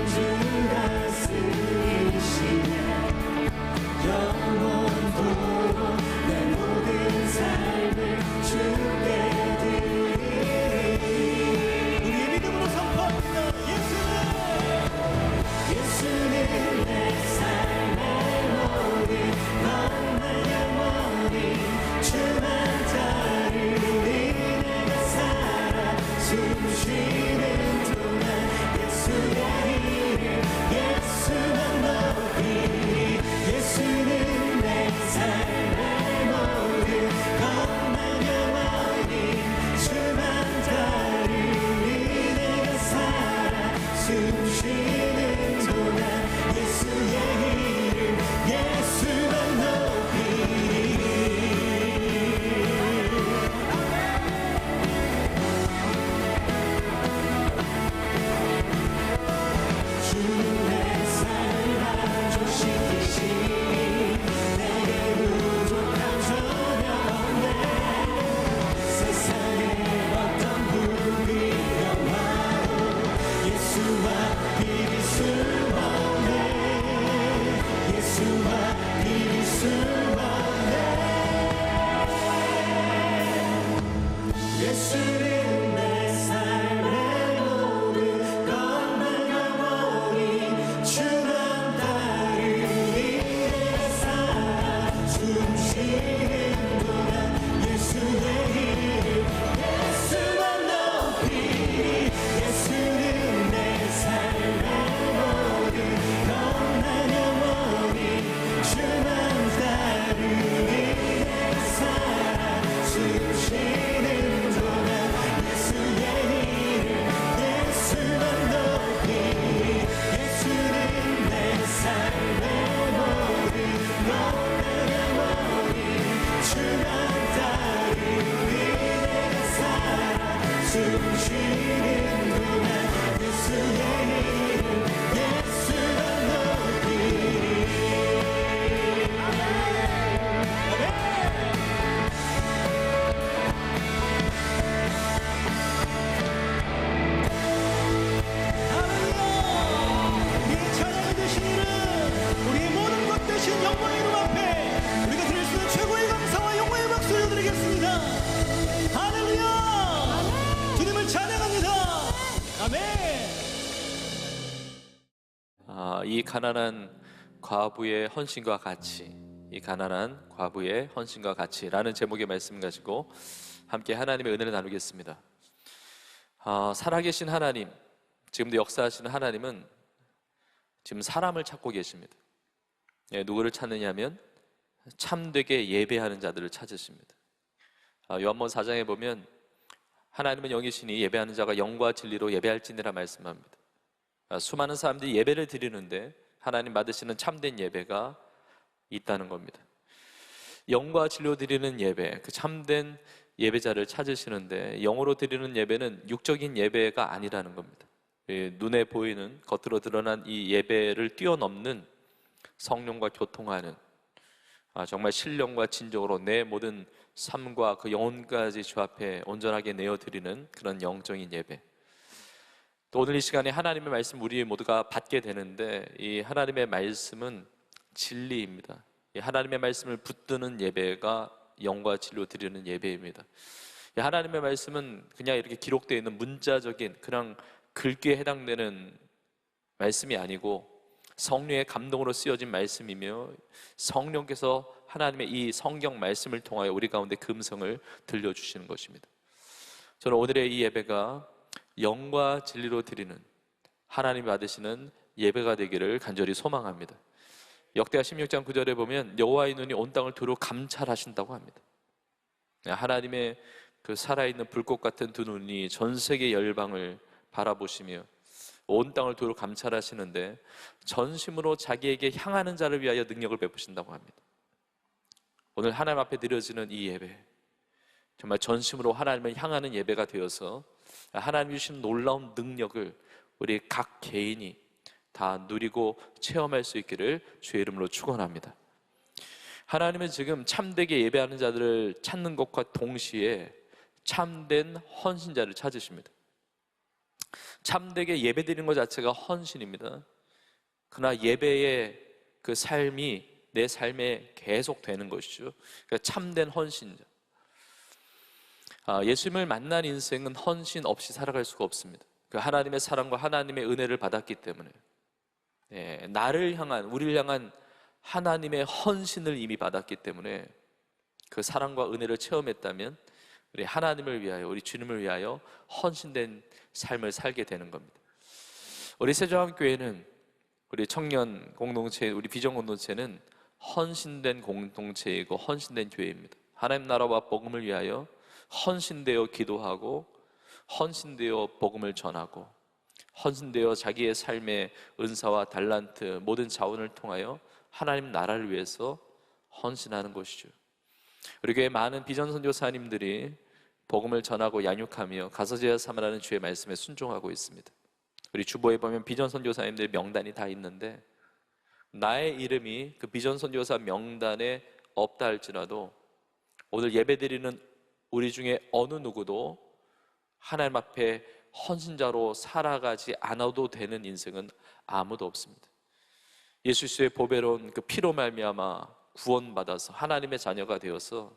주가 쓰시네 영원토록 내 모든 삶을 주께 드리리. 우리의 믿음으로 선포합니다. 예수는 내 삶의 모든 넌 영원히 주만 따르리. 내가 살아 숨쉬는 동안 예수의 이름 예수만 높이리. 예수는 내 삶의 모든 넌 영원히 주만 따르리. 내가 살아 숨쉬는 동안 예수의 이름 예수만 높이리. 주의 삶 만족시키시니 내게 부족함 전혀 없네. 세상에 어떤 부귀 영화도 예수와 비길 수 없네. 예수와 비길 수 없네. 예수는 내 삶의 모든 것만 영원히 주만 따르리. 내가 살아 숨쉬는 동안 예수의 이름 예수만 높이리. 예수는 내 삶의 모든 것만 영원히 주만 따르리. 내가 살아 숨쉬는 동안 예수의 이름 예수만 높이리. 예수는 내 삶의 모든 것만 영원히 주만 따르리. 내가 살아 숨쉬는 동안 예수의 이름 예수만 높이리. 우리의 찬양이 되신 이름, 우리의 모든 것 되신 영광의 이름 앞에 우리가 드릴 수 있는 최고의 감사와 영광의 박수를 드리겠습니다. 할렐루야! 주님을 찬양합니다. 아멘. 이 가난한 과부의 헌신과 같이, 이 가난한 과부의 헌신과 같이라는 제목의 말씀 가지고 함께 하나님의 은혜를 나누겠습니다. 살아계신 하나님, 지금도 역사하시는 하나님은 지금 사람을 찾고 계십니다. 누구를 찾느냐면 참되게 예배하는 자들을 찾으십니다. 요한복음 4장에 보면 하나님은 영이시니 예배하는 자가 영과 진리로 예배할지니라 말씀합니다. 수많은 사람들이 예배를 드리는데 하나님 받으시는 참된 예배가 있다는 겁니다. 영과 진리로 드리는 예배, 그 참된 예배자를 찾으시는데 영으로 드리는 예배는 육적인 예배가 아니라는 겁니다. 눈에 보이는 겉으로 드러난 이 예배를 뛰어넘는 성령과 교통하는, 정말 신령과 진정으로 내 모든 삶과 그 영혼까지 주 앞에 온전하게 내어드리는 그런 영적인 예배. 또 오늘 이 시간에 하나님의 말씀 우리 모두가 받게 되는데, 이 하나님의 말씀은 진리입니다. 이 하나님의 말씀을 붙드는 예배가 영과 진리로 드리는 예배입니다. 이 하나님의 말씀은 그냥 이렇게 기록되어 있는 문자적인 그냥 글귀에 해당되는 말씀이 아니고 성령의 감동으로 쓰여진 말씀이며, 성령께서 하나님의 이 성경 말씀을 통하여 우리 가운데 그 음성을 들려주시는 것입니다. 저는 오늘의 이 예배가 영과 진리로 드리는 하나님이 받으시는 예배가 되기를 간절히 소망합니다. 역대하 16장 9절에 보면 여호와의 눈이 온 땅을 두루 감찰하신다고 합니다. 하나님의 그 살아있는 불꽃 같은 두 눈이 전 세계 열방을 바라보시며 온 땅을 두루 감찰하시는데 전심으로 자기에게 향하는 자를 위하여 능력을 베푸신다고 합니다. 오늘 하나님 앞에 드려지는 이 예배, 정말 전심으로 하나님을 향하는 예배가 되어서 하나님이 주신 놀라운 능력을 우리 각 개인이 다 누리고 체험할 수 있기를 주의 이름으로 축원합니다. 하나님은 지금 참되게 예배하는 자들을 찾는 것과 동시에 참된 헌신자를 찾으십니다. 참되게 예배드리는 것 자체가 헌신입니다. 그러나 예배의 그 삶이 내 삶에 계속 되는 것이죠. 그러니까 참된 헌신자. 예수님을 만난 인생은 헌신 없이 살아갈 수가 없습니다. 그 하나님의 사랑과 하나님의 은혜를 받았기 때문에, 나를 향한, 우리를 향한 하나님의 헌신을 이미 받았기 때문에 그 사랑과 은혜를 체험했다면 우리 하나님을 위하여, 우리 주님을 위하여 헌신된 삶을 살게 되는 겁니다. 우리 세종교회는, 우리 청년 공동체, 우리 비전 공동체는 헌신된 공동체이고 헌신된 교회입니다. 하나님 나라와 복음을 위하여 헌신되어 기도하고, 헌신되어 복음을 전하고, 헌신되어 자기의 삶의 은사와 달란트, 모든 자원을 통하여 하나님 나라를 위해서 헌신하는 것이죠. 우리 교회 많은 비전 선교사님들이 복음을 전하고 양육하며 가서제야 삼으라는 주의 말씀에 순종하고 있습니다. 우리 주보에 보면 비전 선교사님들 명단이 다 있는데, 나의 이름이 그 비전 선교사 명단에 없다 할지라도 오늘 예배드리는 우리 중에 어느 누구도 하나님 앞에 헌신자로 살아가지 않아도 되는 인생은 아무도 없습니다. 예수 그리스도의 보배로운 그 피로 말미암아 구원받아서 하나님의 자녀가 되어서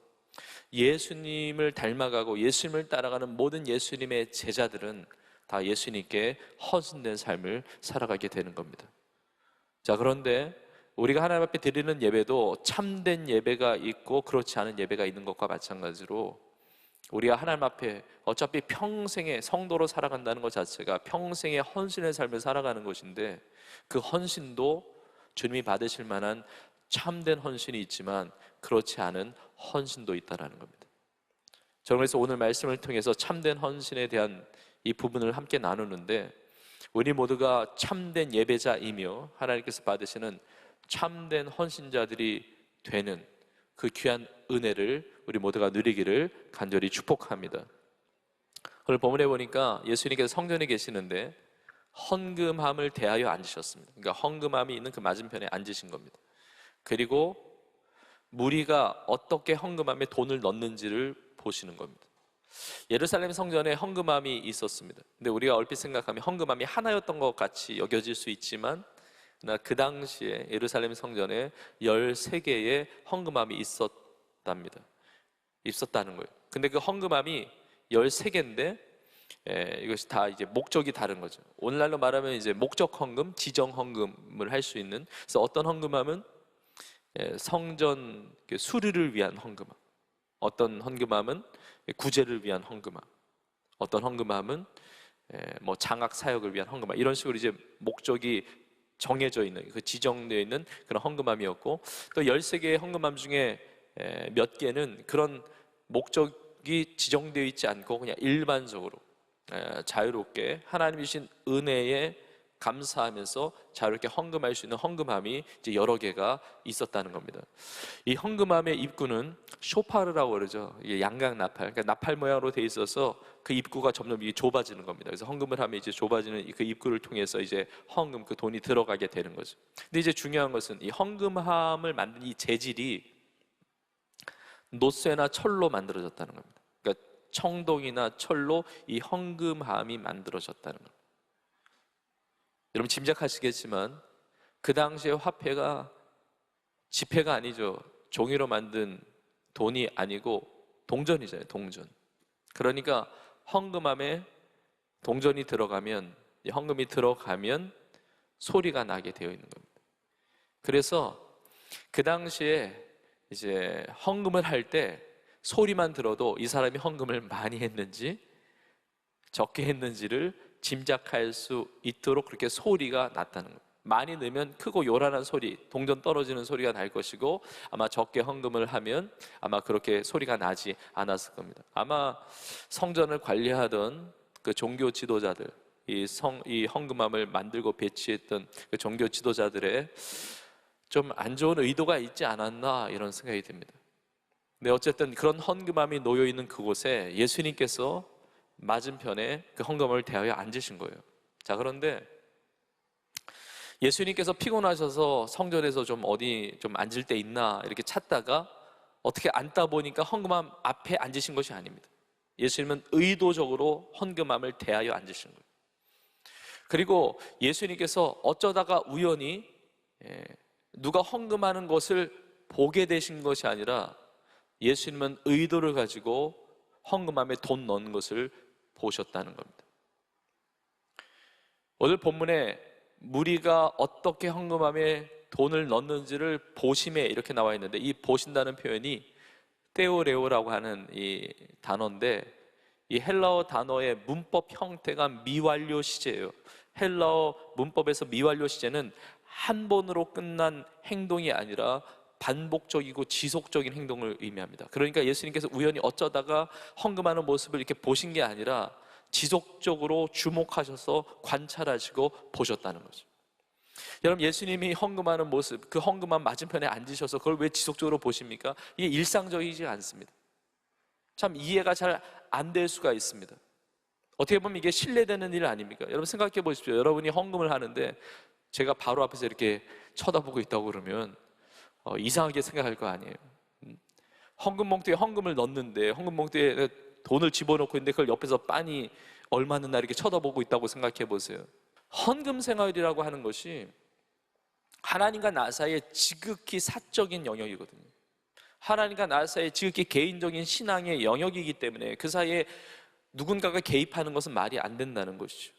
예수님을 닮아가고 예수님을 따라가는 모든 예수님의 제자들은 다 예수님께 헌신된 삶을 살아가게 되는 겁니다. 자, 그런데 우리가 하나님 앞에 드리는 예배도 참된 예배가 있고 그렇지 않은 예배가 있는 것과 마찬가지로, 우리가 하나님 앞에 어차피 평생의 성도로 살아간다는 것 자체가 평생의 헌신의 삶을 살아가는 것인데, 그 헌신도 주님이 받으실 만한 참된 헌신이 있지만 그렇지 않은 헌신도 있다는 겁니다. 저는 그래서 오늘 말씀을 통해서 참된 헌신에 대한 이 부분을 함께 나누는데, 우리 모두가 참된 예배자이며 하나님께서 받으시는 참된 헌신자들이 되는 그 귀한 은혜를 우리 모두가 누리기를 간절히 축복합니다. 오늘 본문에 보니까 예수님께서 성전에 계시는데 헌금함을 대하여 앉으셨습니다. 그러니까 헌금함이 있는 그 맞은편에 앉으신 겁니다. 그리고 무리가 어떻게 헌금함에 돈을 넣는지를 보시는 겁니다. 예루살렘 성전에 헌금함이 있었습니다. 근데 우리가 얼핏 생각하면 헌금함이 하나였던 것 같이 여겨질 수 있지만, 그 당시에 예루살렘 성전에 13개의 헌금함이 있었다는 거예요. 근데 그 헌금함이 13개인데 이것이 다 이제 목적이 다른 거죠. 오늘날로 말하면 이제 목적 헌금, 지정 헌금을 할 수 있는. 그래서 어떤 헌금함은 성전 수리를 위한 헌금함, 어떤 헌금함은 구제를 위한 헌금함, 어떤 헌금함은 뭐 장학 사역을 위한 헌금함, 이런 식으로 이제 목적이 정해져 있는, 그 지정되어 있는 그런 헌금함이었고, 또 13개의 헌금함 중에 몇 개는 그런 목적이 지정되어 있지 않고 그냥 일반적으로 자유롭게 하나님이 주신 은혜에 감사하면서 자유롭게 헌금할 수 있는 헌금함이 이제 여러 개가 있었다는 겁니다. 이 헌금함의 입구는 쇼파르라고 그러죠. 이게 양각 나팔, 그러니까 나팔 모양으로 돼 있어서 그 입구가 점점 이게 좁아지는 겁니다. 그래서 헌금을 하면 이제 좁아지는 그 입구를 통해서 이제 헌금, 그 돈이 들어가게 되는 거죠. 근데 이제 중요한 것은 이 헌금함을 만든 이 재질이 노쇠나 철로 만들어졌다는 겁니다. 그러니까 청동이나 철로 이 헌금함이 만들어졌다는 겁니다. 여러분 짐작하시겠지만 그 당시의 화폐가 지폐가 아니죠. 종이로 만든 돈이 아니고 동전이잖아요. 동전. 그러니까 헌금함에 동전이 들어가면, 이 헌금이 들어가면 소리가 나게 되어 있는 겁니다. 그래서 그 당시에 이제 헌금을 할 때 소리만 들어도 이 사람이 헌금을 많이 했는지 적게 했는지를 짐작할 수 있도록 그렇게 소리가 났다는 거예요. 많이 넣으면 크고 요란한 소리, 동전 떨어지는 소리가 날 것이고, 아마 적게 헌금을 하면 아마 그렇게 소리가 나지 않았을 겁니다. 아마 성전을 관리하던 그 종교 지도자들, 이 헌금함을 만들고 배치했던 그 종교 지도자들의 좀 안 좋은 의도가 있지 않았나, 이런 생각이 듭니다. 근데 어쨌든 그런 헌금함이 놓여 있는 그곳에 예수님께서 맞은편에 그 헌금함을 대하여 앉으신 거예요. 자, 그런데 예수님께서 피곤하셔서 성전에서 좀 어디 좀 앉을 데 있나 이렇게 찾다가 어떻게 앉다 보니까 헌금함 앞에 앉으신 것이 아닙니다. 예수님은 의도적으로 헌금함을 대하여 앉으신 거예요. 그리고 예수님께서 어쩌다가 우연히 누가 헌금하는 것을 보게 되신 것이 아니라 예수님은 의도를 가지고 헌금함에 돈 넣는 것을 보셨다는 겁니다. 오늘 본문에 무리가 어떻게 헌금함에 돈을 넣는지를 보심에 이렇게 나와 있는데, 이 보신다는 표현이 테오레오라고 하는 이 단어인데, 이 헬라어 단어의 문법 형태가 미완료 시제예요. 헬라어 문법에서 미완료 시제는 한 번으로 끝난 행동이 아니라 반복적이고 지속적인 행동을 의미합니다. 그러니까 예수님께서 우연히 어쩌다가 헌금하는 모습을 이렇게 보신 게 아니라 지속적으로 주목하셔서 관찰하시고 보셨다는 거죠. 여러분, 예수님이 헌금하는 모습, 그 헌금함 맞은편에 앉으셔서 그걸 왜 지속적으로 보십니까? 이게 일상적이지 않습니다. 참 이해가 잘 안 될 수가 있습니다. 어떻게 보면 이게 신뢰되는 일 아닙니까? 여러분 생각해 보십시오. 여러분이 헌금을 하는데 제가 바로 앞에서 이렇게 쳐다보고 있다고 그러면 이상하게 생각할 거 아니에요. 헌금 봉투에 헌금을 넣는데, 헌금 봉투에 돈을 집어넣고 있는데 그걸 옆에서 빤히 얼마는 나 이렇게 쳐다보고 있다고 생각해 보세요. 헌금 생활이라고 하는 것이 하나님과 나 사이의 지극히 사적인 영역이거든요. 하나님과 나 사이의 지극히 개인적인 신앙의 영역이기 때문에 그 사이에 누군가가 개입하는 것은 말이 안 된다는 것이죠.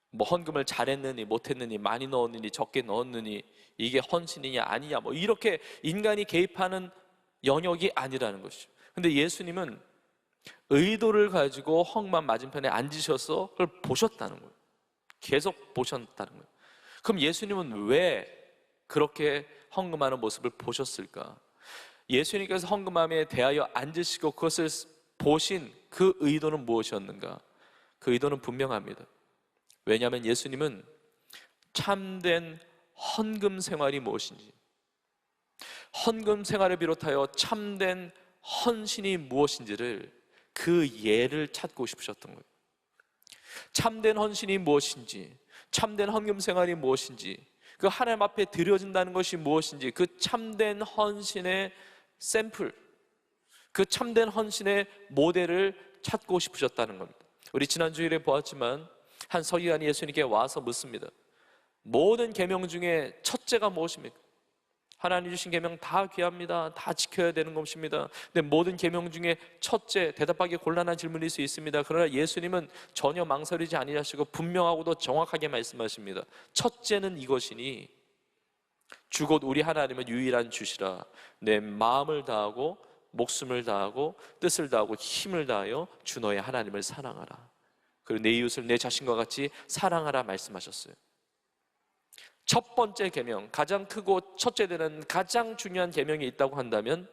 뭐 헌금을 잘했느니 못했느니, 많이 넣었느니 적게 넣었느니, 이게 헌신이냐 아니냐, 뭐 이렇게 인간이 개입하는 영역이 아니라는 것이죠. 근데 예수님은 의도를 가지고 헌금함 맞은편에 앉으셔서 그걸 보셨다는 거예요. 계속 보셨다는 거예요. 그럼 예수님은 왜 그렇게 헌금하는 모습을 보셨을까? 예수님께서 헌금함에 대하여 앉으시고 그것을 보신 그 의도는 무엇이었는가? 그 의도는 분명합니다. 왜냐하면 예수님은 참된 헌금 생활이 무엇인지, 헌금 생활을 비롯하여 참된 헌신이 무엇인지를, 그 예를 찾고 싶으셨던 거예요. 참된 헌신이 무엇인지, 참된 헌금 생활이 무엇인지, 그 하나님 앞에 드려진다는 것이 무엇인지, 그 참된 헌신의 샘플, 그 참된 헌신의 모델을 찾고 싶으셨다는 겁니다. 우리 지난 주일에 보았지만 한 서기관이 예수님께 와서 묻습니다. 모든 계명 중에 첫째가 무엇입니까? 하나님 주신 계명 다 귀합니다. 다 지켜야 되는 것입니다. 근데 모든 계명 중에 첫째, 대답하기 곤란한 질문일 수 있습니다. 그러나 예수님은 전혀 망설이지 아니하시고 분명하고도 정확하게 말씀하십니다. 첫째는 이것이니 주 곧 우리 하나님은 유일한 주시라. 내 마음을 다하고 목숨을 다하고 뜻을 다하고 힘을 다하여 주 너의 하나님을 사랑하라. 그리고 내 이웃을 내 자신과 같이 사랑하라 말씀하셨어요. 첫 번째 계명, 가장 크고 첫째 되는 가장 중요한 계명이 있다고 한다면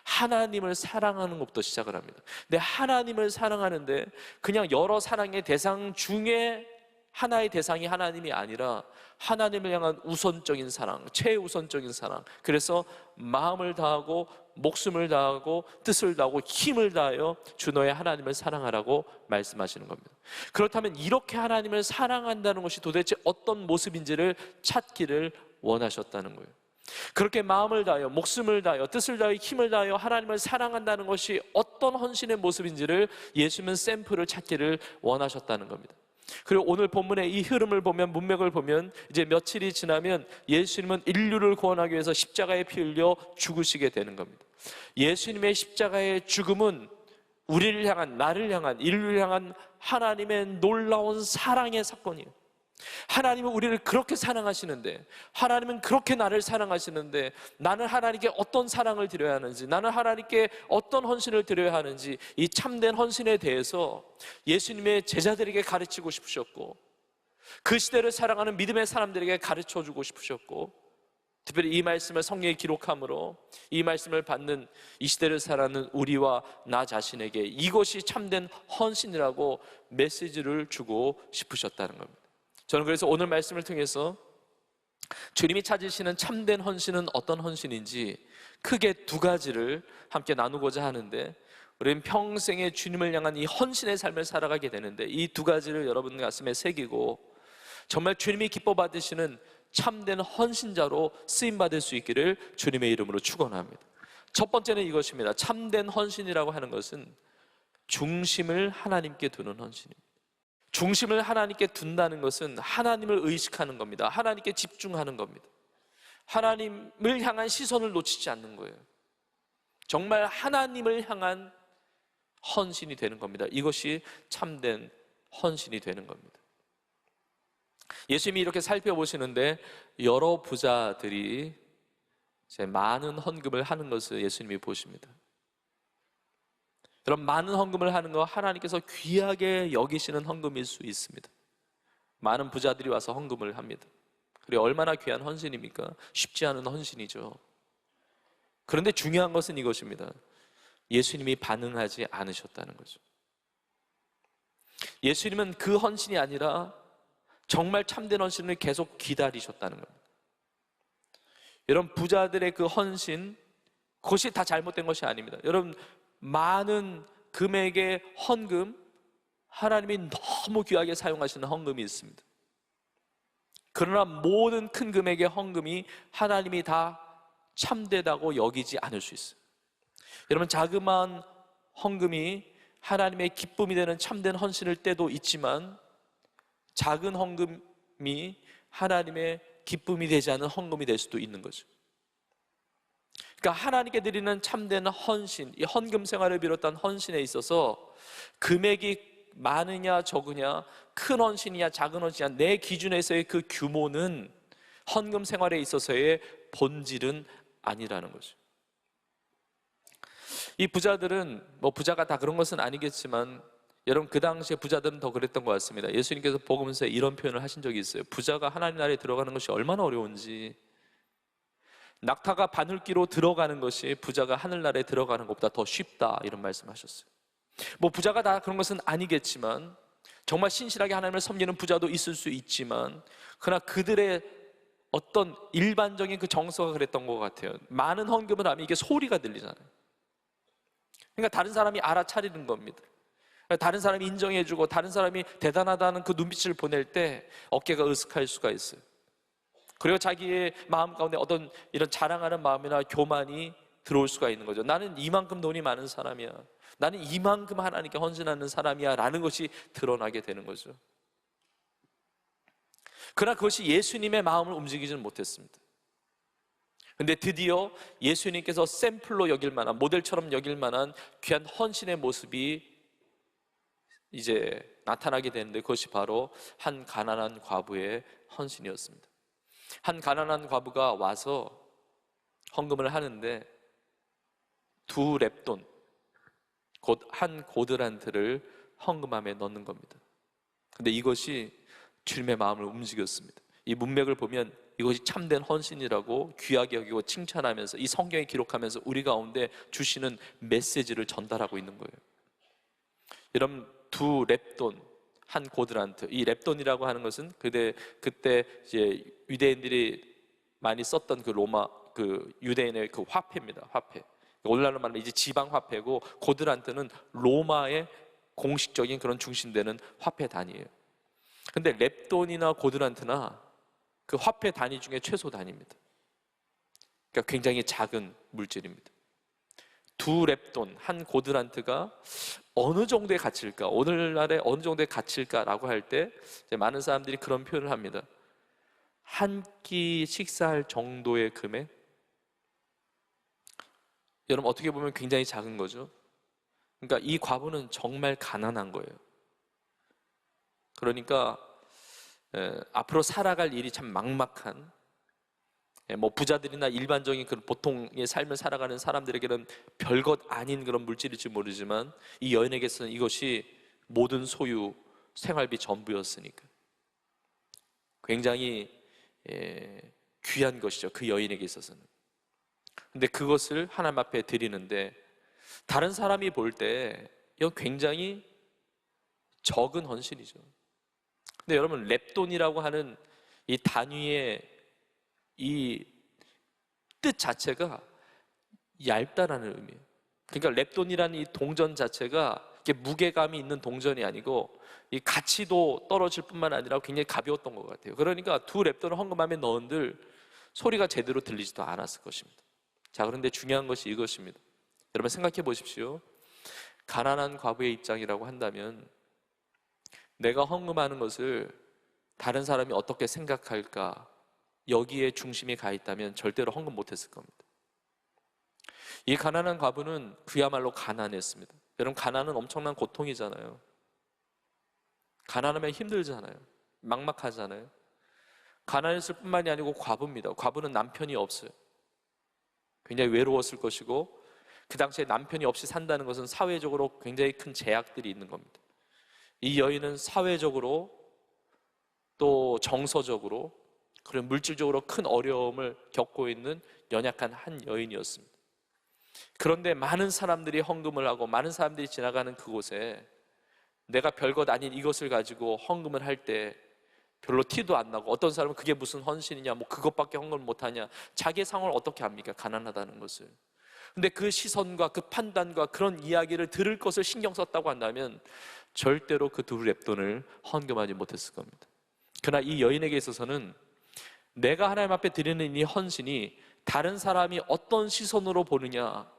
하나님을 사랑하는 것부터 시작을 합니다. 근데 하나님을 사랑하는데 그냥 여러 사랑의 대상 중에 하나의 대상이 하나님이 아니라 하나님을 향한 우선적인 사랑, 최우선적인 사랑. 그래서 마음을 다하고 목숨을 다하고 뜻을 다하고 힘을 다하여 주 너의 하나님을 사랑하라고 말씀하시는 겁니다. 그렇다면 이렇게 하나님을 사랑한다는 것이 도대체 어떤 모습인지를 찾기를 원하셨다는 거예요. 그렇게 마음을 다하여 목숨을 다하여 뜻을 다하여 힘을 다하여 하나님을 사랑한다는 것이 어떤 헌신의 모습인지를 예수님은 샘플을 찾기를 원하셨다는 겁니다. 그리고 오늘 본문의 이 흐름을 보면, 문맥을 보면 이제 며칠이 지나면 예수님은 인류를 구원하기 위해서 십자가에 피 흘려 죽으시게 되는 겁니다. 예수님의 십자가의 죽음은 우리를 향한, 나를 향한, 인류를 향한 하나님의 놀라운 사랑의 사건이에요. 하나님은 우리를 그렇게 사랑하시는데, 하나님은 그렇게 나를 사랑하시는데, 나는 하나님께 어떤 사랑을 드려야 하는지, 나는 하나님께 어떤 헌신을 드려야 하는지, 이 참된 헌신에 대해서 예수님의 제자들에게 가르치고 싶으셨고, 그 시대를 살아가는 믿음의 사람들에게 가르쳐주고 싶으셨고, 특별히 이 말씀을 성경에 기록함으로 이 말씀을 받는 이 시대를 살아가는 우리와 나 자신에게 이것이 참된 헌신이라고 메시지를 주고 싶으셨다는 겁니다. 저는 그래서 오늘 말씀을 통해서 주님이 찾으시는 참된 헌신은 어떤 헌신인지 크게 두 가지를 함께 나누고자 하는데, 우리는 평생에 주님을 향한 이 헌신의 삶을 살아가게 되는데, 이 두 가지를 여러분 가슴에 새기고 정말 주님이 기뻐 받으시는 참된 헌신자로 쓰임받을 수 있기를 주님의 이름으로 축원합니다. 첫 번째는 이것입니다. 참된 헌신이라고 하는 것은 중심을 하나님께 두는 헌신입니다. 중심을 하나님께 둔다는 것은 하나님을 의식하는 겁니다. 하나님께 집중하는 겁니다. 하나님을 향한 시선을 놓치지 않는 거예요. 정말 하나님을 향한 헌신이 되는 겁니다. 이것이 참된 헌신이 되는 겁니다. 예수님이 이렇게 살펴보시는데 여러 부자들이 이제 많은 헌금을 하는 것을 예수님이 보십니다. 여러분, 많은 헌금을 하는 거 하나님께서 귀하게 여기시는 헌금일 수 있습니다. 많은 부자들이 와서 헌금을 합니다. 그리고 얼마나 귀한 헌신입니까? 쉽지 않은 헌신이죠. 그런데 중요한 것은 이것입니다. 예수님이 반응하지 않으셨다는 거죠. 예수님은 그 헌신이 아니라 정말 참된 헌신을 계속 기다리셨다는 겁니다. 여러분, 부자들의 그 헌신, 그것이 다 잘못된 것이 아닙니다. 여러분, 많은 금액의 헌금, 하나님이 너무 귀하게 사용하시는 헌금이 있습니다. 그러나 모든 큰 금액의 헌금이 하나님이 다 참되다고 여기지 않을 수 있어요. 여러분, 자그마한 헌금이 하나님의 기쁨이 되는 참된 헌신일 때도 있지만, 작은 헌금이 하나님의 기쁨이 되지 않은 헌금이 될 수도 있는 거죠. 그러니까 하나님께 드리는 참된 헌신, 이 헌금 생활을 비롯한 헌신에 있어서 금액이 많으냐 적으냐, 큰 헌신이냐 작은 헌신이냐, 내 기준에서의 그 규모는 헌금 생활에 있어서의 본질은 아니라는 거죠. 이 부자들은, 부자가 다 그런 것은 아니겠지만, 여러분, 그 당시에 부자들은 더 그랬던 것 같습니다. 예수님께서 복음서에 이런 표현을 하신 적이 있어요. 부자가 하나님 나라에 들어가는 것이 얼마나 어려운지, 낙타가 바늘기로 들어가는 것이 부자가 하늘나라에 들어가는 것보다 더 쉽다, 이런 말씀하셨어요. 부자가 다 그런 것은 아니겠지만, 정말 신실하게 하나님을 섬기는 부자도 있을 수 있지만, 그러나 그들의 어떤 일반적인 그 정서가 그랬던 것 같아요. 많은 헌금을 하면 이게 소리가 들리잖아요. 그러니까 다른 사람이 알아차리는 겁니다. 다른 사람이 인정해주고 다른 사람이 대단하다는 그 눈빛을 보낼 때 어깨가 으쓱할 수가 있어요. 그리고 자기의 마음 가운데 어떤 이런 자랑하는 마음이나 교만이 들어올 수가 있는 거죠. 나는 이만큼 돈이 많은 사람이야, 나는 이만큼 하나님께 헌신하는 사람이야 라는 것이 드러나게 되는 거죠. 그러나 그것이 예수님의 마음을 움직이지는 못했습니다. 근데 드디어 예수님께서 샘플로 여길 만한, 모델처럼 여길 만한 귀한 헌신의 모습이 이제 나타나게 되는데, 그것이 바로 한 가난한 과부의 헌신이었습니다. 한 가난한 과부가 와서 헌금을 하는데 2렙돈, 곧 한 고드란트를 헌금함에 넣는 겁니다. 근데 이것이 주님의 마음을 움직였습니다. 이 문맥을 보면 이것이 참된 헌신이라고 귀하게 여기고 칭찬하면서, 이 성경에 기록하면서 우리 가운데 주시는 메시지를 전달하고 있는 거예요. 여러분, 2렙돈, 한 고드란트, 이 렙돈이라고 하는 것은 그때 이제 유대인들이 많이 썼던 그 로마, 그 유대인의 그 화폐입니다. 화폐. 오늘날로 말하면 이제 지방 화폐고, 고드란트는 로마의 공식적인 그런 중심되는 화폐 단위예요. 근데 렙돈이나 고드란트나 그 화폐 단위 중에 최소 단위입니다. 그러니까 굉장히 작은 물질입니다. 2렙돈, 한 고드란트가 어느 정도의 가치일까, 오늘날에 어느 정도의 가치일까라고 할 때 많은 사람들이 그런 표현을 합니다. 한 끼 식사할 정도의 금액? 여러분, 어떻게 보면 굉장히 작은 거죠. 그러니까 이 과부는 정말 가난한 거예요. 그러니까 앞으로 살아갈 일이 참 막막한, 부자들이나 일반적인 그런 보통의 삶을 살아가는 사람들에게는 별것 아닌 그런 물질일지 모르지만, 이 여인에게서는 이것이 모든 소유, 생활비 전부였으니까 굉장히 귀한 것이죠, 그 여인에게 있어서는. 근데 그것을 하나님 앞에 드리는데, 다른 사람이 볼 때 이건 굉장히 적은 헌신이죠. 근데 여러분, 렙돈이라고 하는 이 단위의 이 뜻 자체가 얇다라는 의미예요. 그러니까 렙돈이라는 이 동전 자체가 이렇게 무게감이 있는 동전이 아니고, 이 가치도 떨어질 뿐만 아니라 굉장히 가벼웠던 것 같아요. 그러니까 2렙돈을 헌금함에 넣은들 소리가 제대로 들리지도 않았을 것입니다. 자, 그런데 중요한 것이 이것입니다. 여러분, 생각해 보십시오. 가난한 과부의 입장이라고 한다면 내가 헌금하는 것을 다른 사람이 어떻게 생각할까, 여기에 중심이 가 있다면 절대로 헌금 못했을 겁니다. 이 가난한 과부는 그야말로 가난했습니다. 여러분, 가난은 엄청난 고통이잖아요. 가난하면 힘들잖아요. 막막하잖아요. 가난했을 뿐만이 아니고 과부입니다. 과부는 남편이 없어요. 굉장히 외로웠을 것이고, 그 당시에 남편이 없이 산다는 것은 사회적으로 굉장히 큰 제약들이 있는 겁니다. 이 여인은 사회적으로 또 정서적으로 그리고 물질적으로 큰 어려움을 겪고 있는 연약한 한 여인이었습니다. 그런데 많은 사람들이 헌금을 하고 많은 사람들이 지나가는 그곳에 내가 별것 아닌 이것을 가지고 헌금을 할 때 별로 티도 안 나고, 어떤 사람은 그게 무슨 헌신이냐, 뭐 그것밖에 헌금을 못하냐, 자기의 상황을 어떻게 압니까? 가난하다는 것을. 근데 그 시선과 그 판단과 그런 이야기를 들을 것을 신경 썼다고 한다면 절대로 그 두 렙돈을 헌금하지 못했을 겁니다. 그러나 이 여인에게 있어서는 내가 하나님 앞에 드리는 이 헌신이 다른 사람이 어떤 시선으로 보느냐,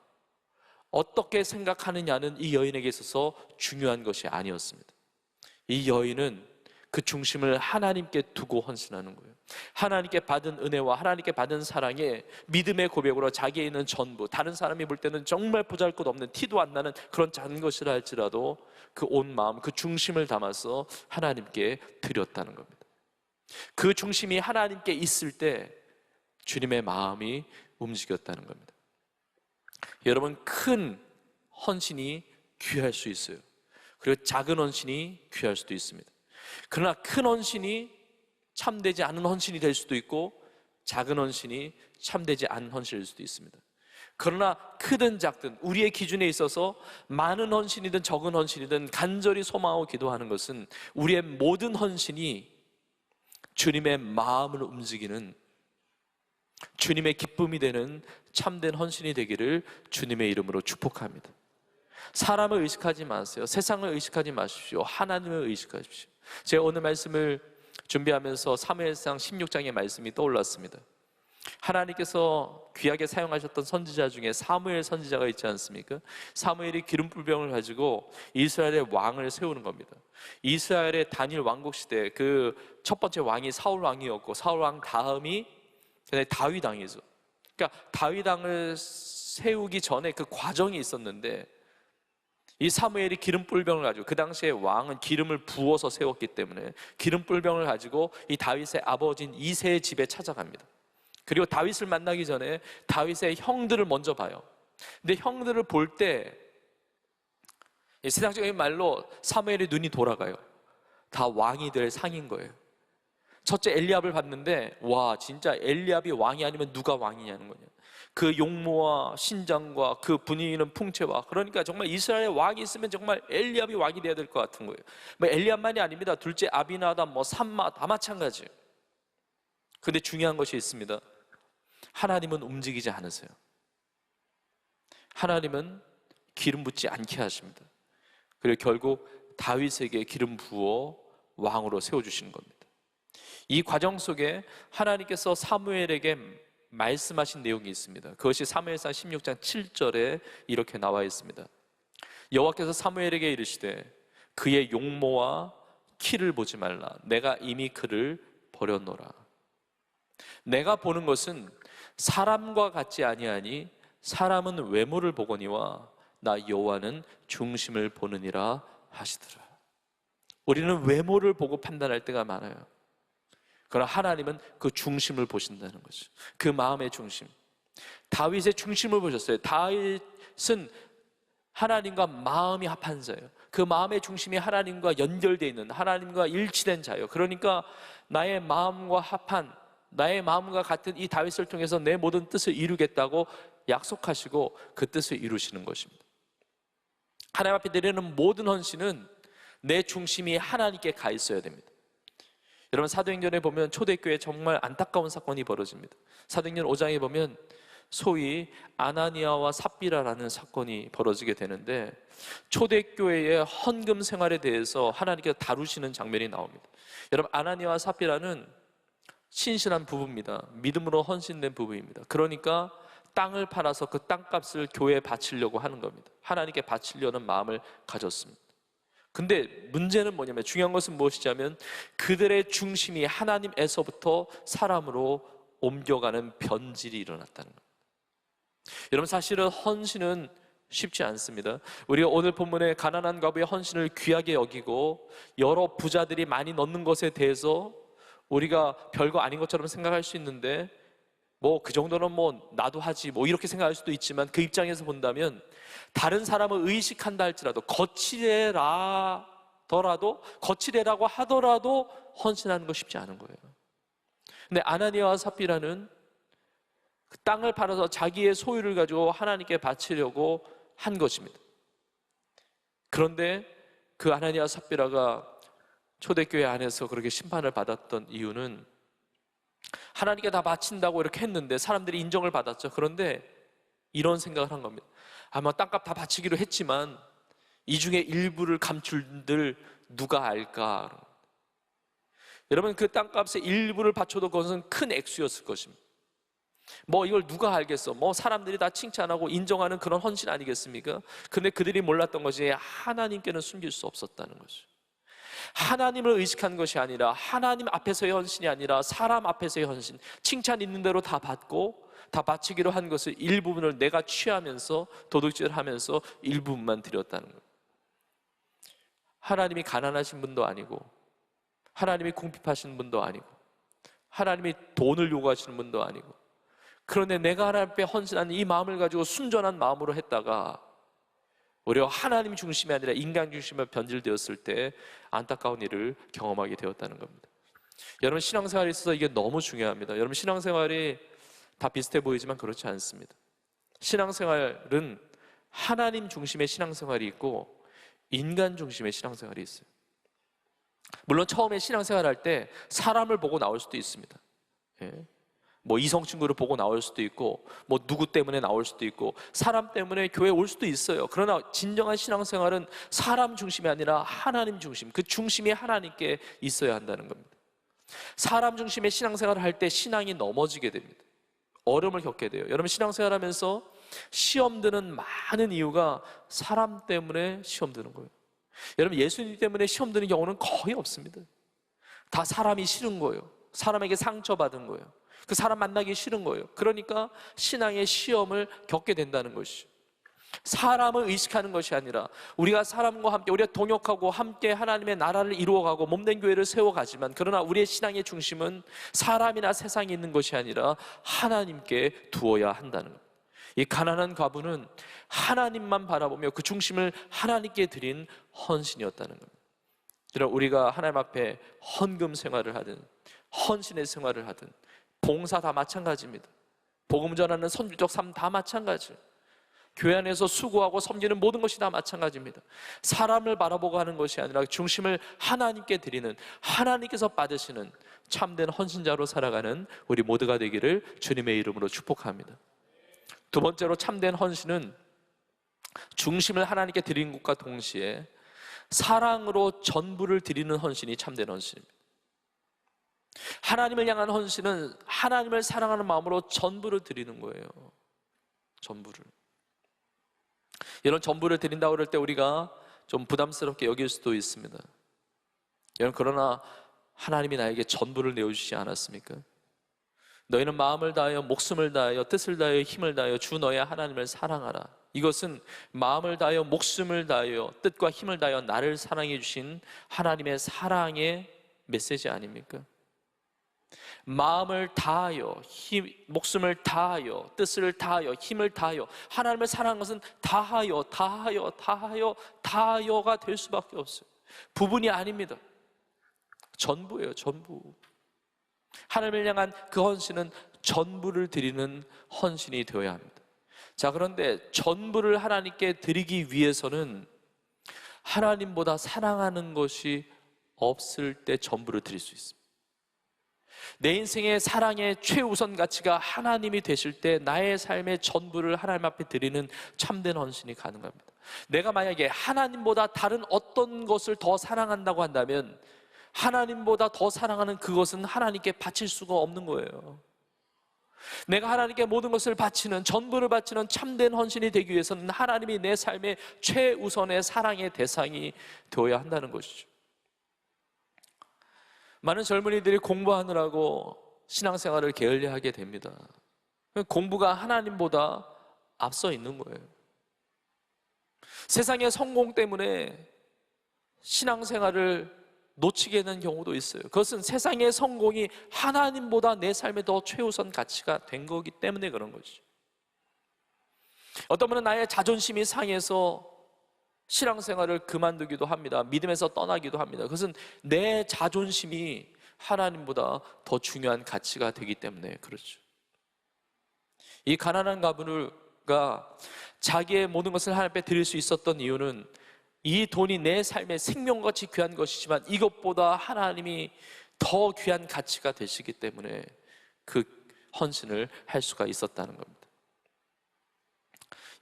어떻게 생각하느냐는 이 여인에게 있어서 중요한 것이 아니었습니다. 이 여인은 그 중심을 하나님께 두고 헌신하는 거예요. 하나님께 받은 은혜와 하나님께 받은 사랑에 믿음의 고백으로 자기에 있는 전부, 다른 사람이 볼 때는 정말 보잘것없는, 티도 안 나는 그런 작은 것이라 할지라도 그 온 마음, 그 중심을 담아서 하나님께 드렸다는 겁니다. 그 중심이 하나님께 있을 때 주님의 마음이 움직였다는 겁니다. 여러분, 큰 헌신이 귀할 수 있어요. 그리고 작은 헌신이 귀할 수도 있습니다. 그러나 큰 헌신이 참되지 않은 헌신이 될 수도 있고, 작은 헌신이 참되지 않은 헌신일 수도 있습니다. 그러나 크든 작든 우리의 기준에 있어서 많은 헌신이든 적은 헌신이든 간절히 소망하고 기도하는 것은 우리의 모든 헌신이 주님의 마음을 움직이는, 주님의 기쁨이 되는 참된 헌신이 되기를 주님의 이름으로 축복합니다. 사람을 의식하지 마세요. 세상을 의식하지 마십시오. 하나님을 의식하십시오. 제가 오늘 말씀을 준비하면서 사무엘상 16장의 말씀이 떠올랐습니다. 하나님께서 귀하게 사용하셨던 선지자 중에 사무엘 선지자가 있지 않습니까? 사무엘이 기름불병을 가지고 이스라엘의 왕을 세우는 겁니다. 이스라엘의 단일 왕국 시대 그 첫 번째 왕이 사울 왕이었고, 사울 왕 다음이 다윗 왕이죠. 그러니까 다윗 왕을 세우기 전에 그 과정이 있었는데, 이 사무엘이 기름불병을 가지고, 그 당시에 왕은 기름을 부어서 세웠기 때문에 기름불병을 가지고 이 다윗의 아버지인 이새의 집에 찾아갑니다. 그리고 다윗을 만나기 전에 다윗의 형들을 먼저 봐요. 근데 형들을 볼 때 세상적인 말로 사무엘의 눈이 돌아가요. 다 왕이 될 상인 거예요. 첫째 엘리압을 봤는데, 와, 진짜 엘리압이 왕이 아니면 누가 왕이냐는 거냐. 그 용모와 신장과 그 분위기 있는 풍채와, 그러니까 정말 이스라엘의 왕이 있으면 정말 엘리압이 왕이 돼야 될 것 같은 거예요. 뭐 엘리압만이 아닙니다. 둘째 아비나답, 뭐 삼마 다 마찬가지예요. 근데 중요한 것이 있습니다. 하나님은 움직이지 않으세요. 하나님은 기름 붓지 않게 하십니다. 그리고 결국 다윗에게 기름 부어 왕으로 세워주시는 겁니다. 이 과정 속에 하나님께서 사무엘에게 말씀하신 내용이 있습니다. 그것이 사무엘상 16장 7절에 이렇게 나와 있습니다. 여호와께서 사무엘에게 이르시되 그의 용모와 키를 보지 말라. 내가 이미 그를 버렸노라. 내가 보는 것은 사람과 같지 아니하니 사람은 외모를 보거니와 나 여호와는 중심을 보느니라 하시더라. 우리는 외모를 보고 판단할 때가 많아요. 그러나 하나님은 그 중심을 보신다는 거죠. 그 마음의 중심. 다윗의 중심을 보셨어요. 다윗은 하나님과 마음이 합한 자예요. 그 마음의 중심이 하나님과 연결되어 있는, 하나님과 일치된 자예요. 그러니까 나의 마음과 합한, 나의 마음과 같은 이 다윗을 통해서 내 모든 뜻을 이루겠다고 약속하시고 그 뜻을 이루시는 것입니다. 하나님 앞에 드리는 모든 헌신은 내 중심이 하나님께 가 있어야 됩니다. 여러분, 사도행전에 보면 초대교회에 정말 안타까운 사건이 벌어집니다. 사도행전 5장에 보면 소위 아나니아와 삽비라라는 사건이 벌어지게 되는데, 초대교회의 헌금 생활에 대해서 하나님께서 다루시는 장면이 나옵니다. 여러분, 아나니아와 삽비라는 신실한 부부입니다. 믿음으로 헌신된 부부입니다. 그러니까 땅을 팔아서 그 땅값을 교회에 바치려고 하는 겁니다. 하나님께 바치려는 마음을 가졌습니다. 근데 문제는 뭐냐면, 중요한 것은 무엇이냐면 그들의 중심이 하나님에서부터 사람으로 옮겨가는 변질이 일어났다는 거예요. 여러분, 사실은 헌신은 쉽지 않습니다. 우리가 오늘 본문에 가난한 과부의 헌신을 귀하게 여기고 여러 부자들이 많이 넣는 것에 대해서 우리가 별거 아닌 것처럼 생각할 수 있는데, 뭐 그 정도는 뭐 나도 하지 뭐 이렇게 생각할 수도 있지만, 그 입장에서 본다면 다른 사람을 의식한다 할지라도, 거칠애라고 하더라도 헌신하는 거 쉽지 않은 거예요. 근데 아나니아와 삽비라는 그 땅을 팔아서 자기의 소유를 가지고 하나님께 바치려고 한 것입니다. 그런데 그 아나니아 삽비라가 초대교회 안에서 그렇게 심판을 받았던 이유는, 하나님께 다 바친다고 이렇게 했는데 사람들이 인정을 받았죠. 그런데 이런 생각을 한 겁니다. 아마 땅값 다 바치기로 했지만 이 중에 일부를 감출들 누가 알까? 여러분, 그 땅값의 일부를 바쳐도 그것은 큰 액수였을 것입니다. 뭐 이걸 누가 알겠어? 뭐 사람들이 다 칭찬하고 인정하는 그런 헌신 아니겠습니까? 근데 그들이 몰랐던 것이 하나님께는 숨길 수 없었다는 것이죠. 하나님을 의식한 것이 아니라, 하나님 앞에서의 헌신이 아니라 사람 앞에서의 헌신, 칭찬 있는 대로 다 받고 다 바치기로 한 것을 일부분을 내가 취하면서 도둑질하면서 일부분만 드렸다는 거예요. 하나님이 가난하신 분도 아니고, 하나님이 궁핍하신 분도 아니고, 하나님이 돈을 요구하시는 분도 아니고, 그런데 내가 하나님 앞에 헌신하는 이 마음을 가지고 순전한 마음으로 했다가 오히려 하나님 중심이 아니라 인간 중심으로 변질되었을 때 안타까운 일을 경험하게 되었다는 겁니다. 여러분, 신앙생활에 있어서 이게 너무 중요합니다. 여러분, 신앙생활이 다 비슷해 보이지만 그렇지 않습니다. 신앙생활은 하나님 중심의 신앙생활이 있고 인간 중심의 신앙생활이 있어요. 물론 처음에 신앙생활 할 때 사람을 보고 나올 수도 있습니다. 뭐 이성 친구를 보고 나올 수도 있고, 뭐 누구 때문에 나올 수도 있고, 사람 때문에 교회 올 수도 있어요. 그러나 진정한 신앙생활은 사람 중심이 아니라 하나님 중심, 그 중심이 하나님께 있어야 한다는 겁니다. 사람 중심의 신앙생활을 할 때 신앙이 넘어지게 됩니다. 어려움을 겪게 돼요. 여러분, 신앙생활 하면서 시험 드는 많은 이유가 사람 때문에 시험 드는 거예요. 여러분, 예수님 때문에 시험 드는 경우는 거의 없습니다. 다 사람이 싫은 거예요. 사람에게 상처받은 거예요. 그 사람 만나기 싫은 거예요. 그러니까 신앙의 시험을 겪게 된다는 것이죠. 사람을 의식하는 것이 아니라, 우리가 사람과 함께, 우리가 동역하고 함께 하나님의 나라를 이루어가고 몸된 교회를 세워가지만, 그러나 우리의 신앙의 중심은 사람이나 세상에 있는 것이 아니라 하나님께 두어야 한다는 것. 이 가난한 과부는 하나님만 바라보며 그 중심을 하나님께 드린 헌신이었다는 겁니다. 여러분, 우리가 하나님 앞에 헌금 생활을 하든 헌신의 생활을 하든 봉사 다 마찬가지입니다. 복음 전하는 선교적 삶 다 마찬가지. 교회 안에서 수고하고 섬기는 모든 것이 다 마찬가지입니다. 사람을 바라보고 하는 것이 아니라 중심을 하나님께 드리는, 하나님께서 받으시는 참된 헌신자로 살아가는 우리 모두가 되기를 주님의 이름으로 축복합니다. 두 번째로, 참된 헌신은 중심을 하나님께 드리는 것과 동시에 사랑으로 전부를 드리는 헌신이 참된 헌신입니다. 하나님을 향한 헌신은 하나님을 사랑하는 마음으로 전부를 드리는 거예요. 전부를. 이런 전부를 드린다고 그럴 때 우리가 좀 부담스럽게 여길 수도 있습니다. 여러분, 그러나 하나님이 나에게 전부를 내어주시지 않았습니까? 너희는 마음을 다하여 목숨을 다하여 뜻을 다하여 힘을 다하여 주 너의 하나님을 사랑하라. 이것은 마음을 다하여 목숨을 다하여 뜻과 힘을 다하여 나를 사랑해 주신 하나님의 사랑의 메시지 아닙니까? 마음을 다하여, 목숨을 다하여, 뜻을 다하여, 힘을 다하여, 하나님을 사랑하는 것은 다하여가 될 수밖에 없어요. 부분이 아닙니다. 전부예요, 전부. 하나님을 향한 그 헌신은 전부를 드리는 헌신이 되어야 합니다. 자, 그런데 전부를 하나님께 드리기 위해서는 하나님보다 사랑하는 것이 없을 때 전부를 드릴 수 있습니다. 내 인생의 사랑의 최우선 가치가 하나님이 되실 때 나의 삶의 전부를 하나님 앞에 드리는 참된 헌신이 가능합니다. 내가 만약에 하나님보다 다른 어떤 것을 더 사랑한다고 한다면 하나님보다 더 사랑하는 그것은 하나님께 바칠 수가 없는 거예요. 내가 하나님께 모든 것을 바치는, 전부를 바치는 참된 헌신이 되기 위해서는 하나님이 내 삶의 최우선의 사랑의 대상이 되어야 한다는 것이죠. 많은 젊은이들이 공부하느라고 신앙생활을 게을리하게 됩니다. 공부가 하나님보다 앞서 있는 거예요. 세상의 성공 때문에 신앙생활을 놓치게 되는 경우도 있어요. 그것은 세상의 성공이 하나님보다 내 삶에 더 최우선 가치가 된 거기 때문에 그런 것이죠. 어떤 분은 나의 자존심이 상해서 신앙생활을 그만두기도 합니다. 믿음에서 떠나기도 합니다. 그것은 내 자존심이 하나님보다 더 중요한 가치가 되기 때문에 그렇죠. 이 가난한 과부가 자기의 모든 것을 하나님 앞에 드릴 수 있었던 이유는 이 돈이 내 삶의 생명같이 귀한 것이지만 이것보다 하나님이 더 귀한 가치가 되시기 때문에 그 헌신을 할 수가 있었다는 겁니다.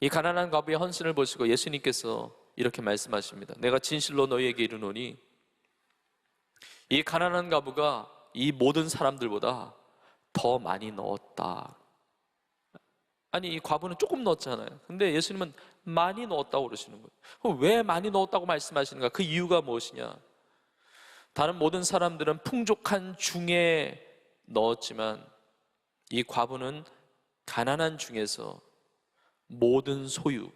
이 가난한 과부의 헌신을 보시고 예수님께서 이렇게 말씀하십니다. 내가 진실로 너희에게 이르노니 이 가난한 과부가 이 모든 사람들보다 더 많이 넣었다. 아니, 이 과부는 조금 넣었잖아요. 근데 예수님은 많이 넣었다고 그러시는 거예요. 그럼 왜 많이 넣었다고 말씀하시는가? 그 이유가 무엇이냐? 다른 모든 사람들은 풍족한 중에 넣었지만 이 과부는 가난한 중에서 모든 소유,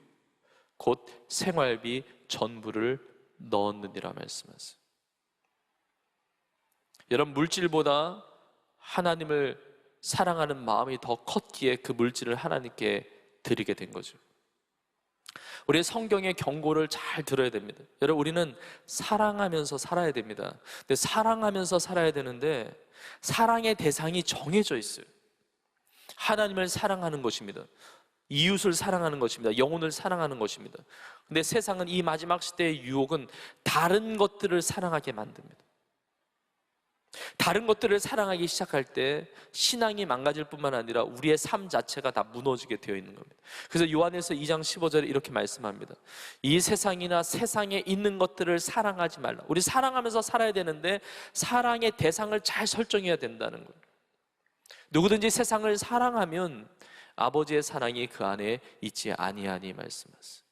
곧 생활비 전부를 넣었느니라 말씀하세요. 여러분, 물질보다 하나님을 사랑하는 마음이 더 컸기에 그 물질을 하나님께 드리게 된 거죠. 우리의 성경의 경고를 잘 들어야 됩니다. 여러분, 우리는 사랑하면서 살아야 됩니다. 근데 사랑하면서 살아야 되는데 사랑의 대상이 정해져 있어요. 하나님을 사랑하는 것입니다. 이웃을 사랑하는 것입니다. 영혼을 사랑하는 것입니다. 근데 세상은 이 마지막 시대의 유혹은 다른 것들을 사랑하게 만듭니다. 다른 것들을 사랑하기 시작할 때 신앙이 망가질 뿐만 아니라 우리의 삶 자체가 다 무너지게 되어 있는 겁니다. 그래서 요한에서 2장 15절에 이렇게 말씀합니다. 이 세상이나 세상에 있는 것들을 사랑하지 말라. 우리 사랑하면서 살아야 되는데 사랑의 대상을 잘 설정해야 된다는 거예요. 누구든지 세상을 사랑하면 아버지의 사랑이 그 안에 있지 아니하니 말씀하세요.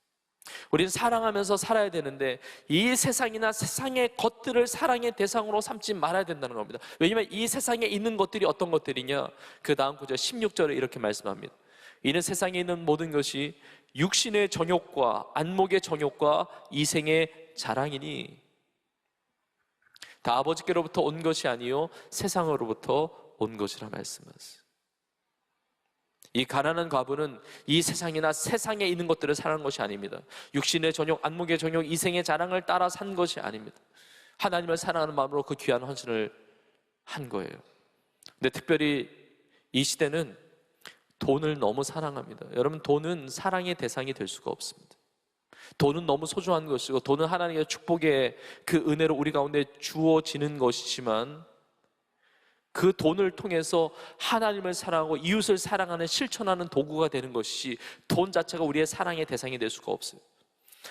우리는 사랑하면서 살아야 되는데 이 세상이나 세상의 것들을 사랑의 대상으로 삼지 말아야 된다는 겁니다. 왜냐하면 이 세상에 있는 것들이 어떤 것들이냐? 그 다음 구절 16절에 이렇게 말씀합니다. 이는 세상에 있는 모든 것이 육신의 정욕과 안목의 정욕과 이생의 자랑이니 다 아버지께로부터 온 것이 아니요 세상으로부터 온 것이라 말씀하세요. 이 가난한 과부는 이 세상이나 세상에 있는 것들을 사랑한 것이 아닙니다. 육신의 정욕, 안목의 정욕, 이생의 자랑을 따라 산 것이 아닙니다. 하나님을 사랑하는 마음으로 그 귀한 헌신을 한 거예요. 근데 특별히 이 시대는 돈을 너무 사랑합니다. 여러분, 돈은 사랑의 대상이 될 수가 없습니다. 돈은 너무 소중한 것이고 돈은 하나님의 축복의 그 은혜로 우리 가운데 주어지는 것이지만 그 돈을 통해서 하나님을 사랑하고 이웃을 사랑하는 실천하는 도구가 되는 것이 돈 자체가 우리의 사랑의 대상이 될 수가 없어요.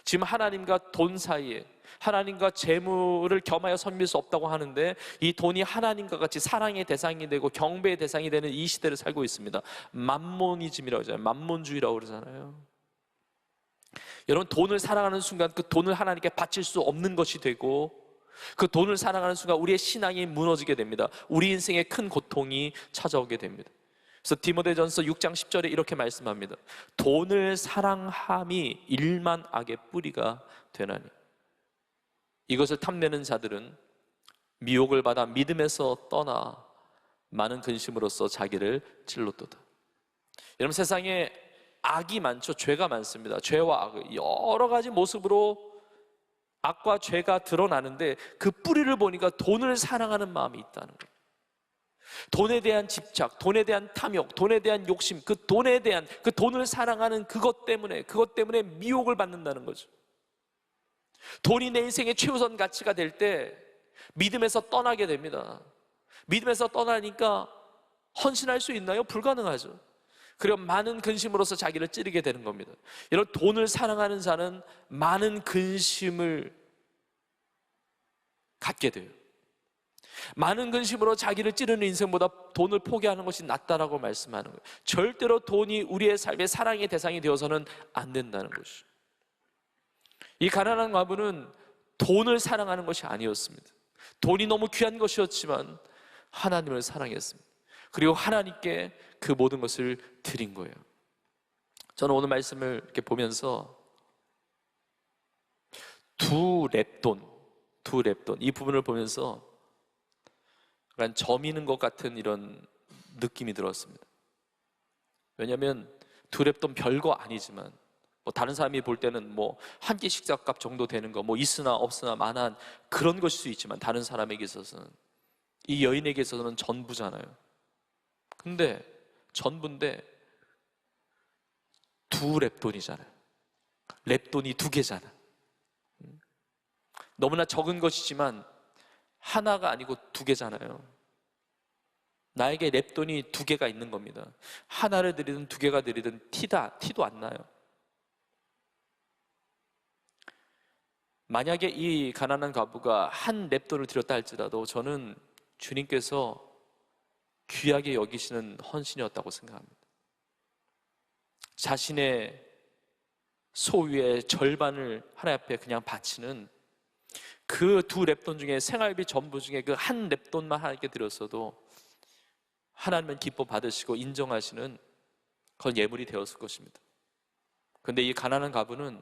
지금 하나님과 돈 사이에 하나님과 재물을 겸하여 섬길 수 없다고 하는데 이 돈이 하나님과 같이 사랑의 대상이 되고 경배의 대상이 되는 이 시대를 살고 있습니다. 맘모니즘이라고 하잖아요. 맘몬주의라고 그러잖아요. 여러분, 돈을 사랑하는 순간 그 돈을 하나님께 바칠 수 없는 것이 되고 그 돈을 사랑하는 순간 우리의 신앙이 무너지게 됩니다. 우리 인생에 큰 고통이 찾아오게 됩니다. 그래서 디모데전서 6장 10절에 이렇게 말씀합니다. 돈을 사랑함이 일만 악의 뿌리가 되나니 이것을 탐내는 자들은 미혹을 받아 믿음에서 떠나 많은 근심으로써 자기를 찔렀도다. 여러분, 세상에 악이 많죠. 죄가 많습니다. 죄와 악, 여러 가지 모습으로 악과 죄가 드러나는데 그 뿌리를 보니까 돈을 사랑하는 마음이 있다는 거예요. 돈에 대한 집착, 돈에 대한 탐욕, 돈에 대한 욕심, 그 돈에 대한 그 돈을 사랑하는 그것 때문에 미혹을 받는다는 거죠. 돈이 내 인생의 최우선 가치가 될 때 믿음에서 떠나게 됩니다. 믿음에서 떠나니까 헌신할 수 있나요? 불가능하죠. 그리고 많은 근심으로서 자기를 찌르게 되는 겁니다. 여러분, 돈을 사랑하는 자는 많은 근심을 갖게 돼요. 많은 근심으로 자기를 찌르는 인생보다 돈을 포기하는 것이 낫다라고 말씀하는 거예요. 절대로 돈이 우리의 삶의 사랑의 대상이 되어서는 안 된다는 것이죠. 이 가난한 과부는 돈을 사랑하는 것이 아니었습니다. 돈이 너무 귀한 것이었지만 하나님을 사랑했습니다. 그리고 하나님께 그 모든 것을 드린 거예요. 저는 오늘 말씀을 이렇게 보면서 두 렙돈 이 부분을 보면서 약간 저미는 것 같은 이런 느낌이 들었습니다. 왜냐하면 두 렙돈 별거 아니지만 뭐 다른 사람이 볼 때는 뭐 한 끼 식사값 정도 되는 거 뭐 있으나 없으나 마나한 그런 것일 수 있지만 다른 사람에게 있어서는, 이 여인에게 있어서는 전부잖아요. 근데 전부인데 두 렙돈이잖아요. 렙돈이 두 개잖아. 너무나 적은 것이지만 하나가 아니고 두 개잖아요. 나에게 렙돈이 두 개가 있는 겁니다. 하나를 드리든 두 개가 드리든 티도 안 나요. 만약에 이 가난한 과부가 한 렙돈을 드렸다 할지라도 저는 주님께서 귀하게 여기시는 헌신이었다고 생각합니다. 자신의 소유의 절반을 하나님 앞에 그냥 바치는 그 두 렙돈 중에 생활비 전부 중에 그 한 렙돈만 하나님께 드렸어도 하나님은 기뻐 받으시고 인정하시는 그런 예물이 되었을 것입니다. 그런데 이 가난한 과부는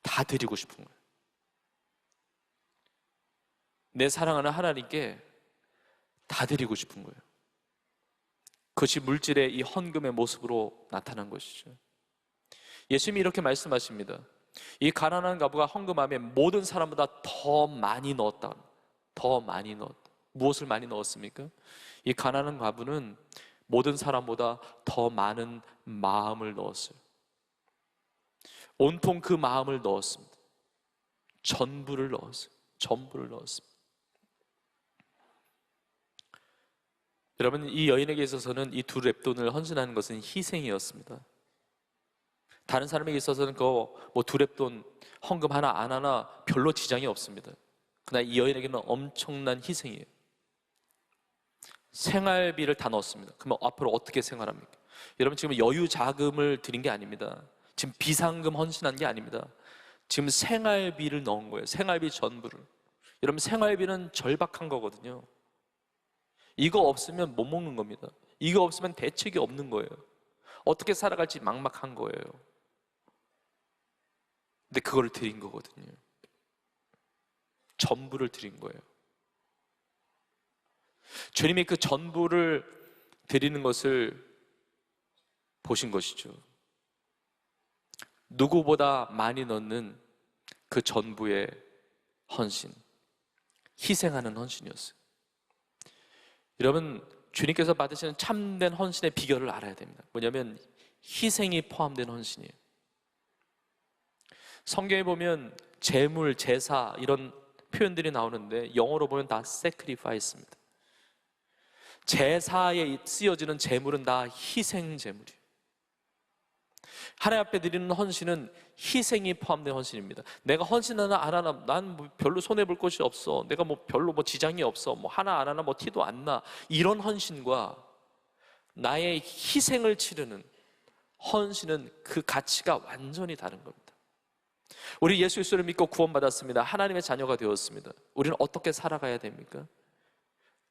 다 드리고 싶은 거예요. 내 사랑하는 하나님께 다 드리고 싶은 거예요. 그것이 물질의 이 헌금의 모습으로 나타난 것이죠. 예수님이 이렇게 말씀하십니다. 이 가난한 과부가 헌금하면 모든 사람보다 더 많이 넣었다. 더 많이 넣었다. 무엇을 많이 넣었습니까? 이 가난한 과부는 모든 사람보다 더 많은 마음을 넣었어요. 온통 그 마음을 넣었습니다. 전부를 넣었어요. 전부를 넣었습니다. 여러분, 이 여인에게 있어서는 이 두 렙돈을 헌신하는 것은 희생이었습니다. 다른 사람에게 있어서는 두 렙돈 헌금 하나 안 하나 별로 지장이 없습니다. 그러나 이 여인에게는 엄청난 희생이에요. 생활비를 다 넣었습니다. 그러면 앞으로 어떻게 생활합니까? 여러분, 지금 여유 자금을 드린 게 아닙니다. 지금 비상금 헌신한 게 아닙니다. 지금 생활비를 넣은 거예요. 생활비 전부를. 여러분, 생활비는 절박한 거거든요. 이거 없으면 못 먹는 겁니다. 이거 없으면 대책이 없는 거예요. 어떻게 살아갈지 막막한 거예요. 근데 그걸 드린 거거든요. 전부를 드린 거예요. 주님이 그 전부를 드리는 것을 보신 것이죠. 누구보다 많이 넣는 그 전부의 헌신, 희생하는 헌신이었어요. 여러분, 주님께서 받으시는 참된 헌신의 비결을 알아야 됩니다. 뭐냐면 희생이 포함된 헌신이에요. 성경에 보면 제물, 제사 이런 표현들이 나오는데 영어로 보면 다 sacrifice입니다. 제사에 쓰여지는 제물은 다 희생 제물이에요. 하나님 앞에 드리는 헌신은 희생이 포함된 헌신입니다. 내가 헌신하나 안 하나 난 별로 손해볼 것이 없어, 내가 별로 지장이 없어, 하나 안 하나 티도 안 나, 이런 헌신과 나의 희생을 치르는 헌신은 그 가치가 완전히 다른 겁니다. 우리 예수 그리스도를 믿고 구원받았습니다. 하나님의 자녀가 되었습니다. 우리는 어떻게 살아가야 됩니까?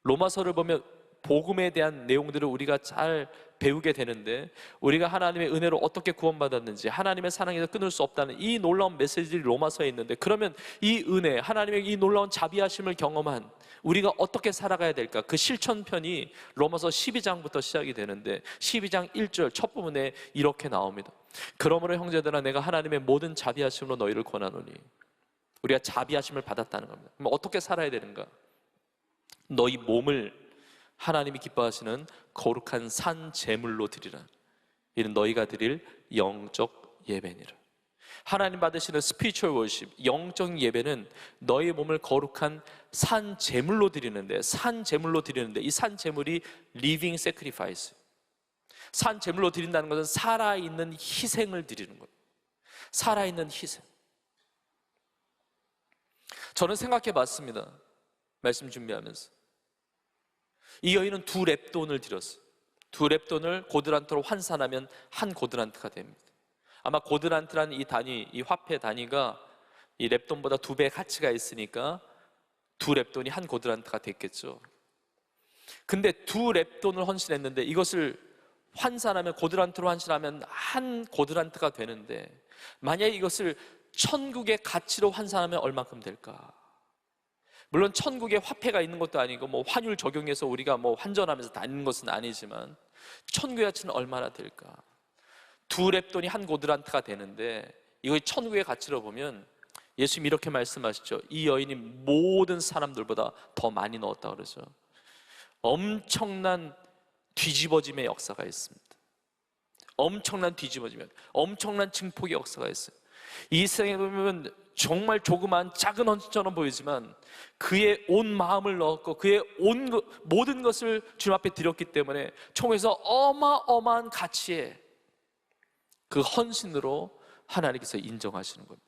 로마서를 보면 복음에 대한 내용들을 우리가 잘 배우게 되는데, 우리가 하나님의 은혜로 어떻게 구원받았는지, 하나님의 사랑에서 끊을 수 없다는 이 놀라운 메시지들이 로마서에 있는데, 그러면 이 은혜, 하나님의 이 놀라운 자비하심을 경험한 우리가 어떻게 살아가야 될까? 그 실천편이 로마서 12장부터 시작이 되는데 12장 1절 첫 부분에 이렇게 나옵니다. 그러므로 형제들아, 내가 하나님의 모든 자비하심으로 너희를 권하노니. 우리가 자비하심을 받았다는 겁니다. 그럼 어떻게 살아야 되는가? 너희 몸을 하나님이 기뻐하시는 거룩한 산 제물로 드리라. 이는 너희가 드릴 영적 예배니라. 하나님 받으시는 스피리추얼 월십, 영적 예배는 너희 몸을 거룩한 산 제물로 드리는데, 이 산 제물이 living sacrifice. 산 제물로 드린다는 것은 살아있는 희생을 드리는 거예요. 살아있는 희생. 저는 생각해 봤습니다. 말씀 준비하면서. 이 여인은 2렙돈을 드렸어요. 2렙돈을 고드란트로 환산하면 1고드란트가 됩니다. 아마 고드란트라는 이 단위, 이 화폐 단위가 이 렙돈보다 2배 가치가 있으니까 2렙돈이 1고드란트가 됐겠죠. 근데 2렙돈을 헌신했는데 이것을 환산하면, 고드란트로 환산하면 1고드란트가 되는데, 만약에 이것을 천국의 가치로 환산하면 얼마큼 될까? 물론 천국에 화폐가 있는 것도 아니고 뭐 환율 적용해서 우리가 뭐 환전하면서 다니는 것은 아니지만 천국의 가치는 얼마나 될까? 2렙돈이 1고드란트가 되는데, 이거 천국의 가치로 보면 예수님이 이렇게 말씀하시죠. 이 여인이 모든 사람들보다 더 많이 넣었다 그러죠. 엄청난 뒤집어짐의 역사가 있습니다. 엄청난 뒤집어짐, 엄청난 증폭의 역사가 있어요. 이 세상에 보면 정말 조그만 작은 헌신처럼 보이지만 그의 온 마음을 넣었고 그의 모든 것을 주님 앞에 드렸기 때문에 총에서 어마어마한 가치의 그 헌신으로 하나님께서 인정하시는 겁니다.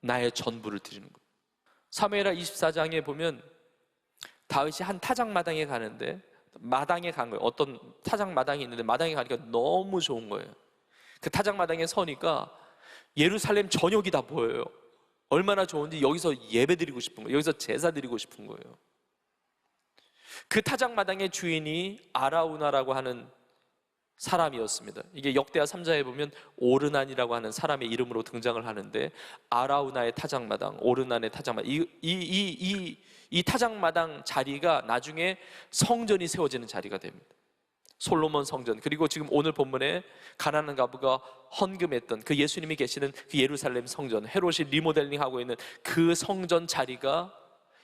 나의 전부를 드리는 거예요. 사무엘하 24장에 보면 다윗이 한 타작마당에 가는데, 마당에 간 거예요. 어떤 타작마당이 있는데 마당에 가니까 너무 좋은 거예요. 그 타작마당에 서니까 예루살렘 전역이 다 보여요. 얼마나 좋은지. 여기서 예배 드리고 싶은 거예요. 여기서 제사 드리고 싶은 거예요. 그 타작마당의 주인이 아라우나라고 하는 사람이었습니다. 이게 역대하 3장에 보면 오르난이라고 하는 사람의 이름으로 등장을 하는데, 아라우나의 타작마당, 오르난의 타작마당, 이 타작마당 자리가 나중에 성전이 세워지는 자리가 됩니다. 솔로몬 성전, 그리고 지금 오늘 본문에 가나안 과부가 헌금했던 그 예수님이 계시는 그 예루살렘 성전, 헤롯이 리모델링하고 있는 그 성전 자리가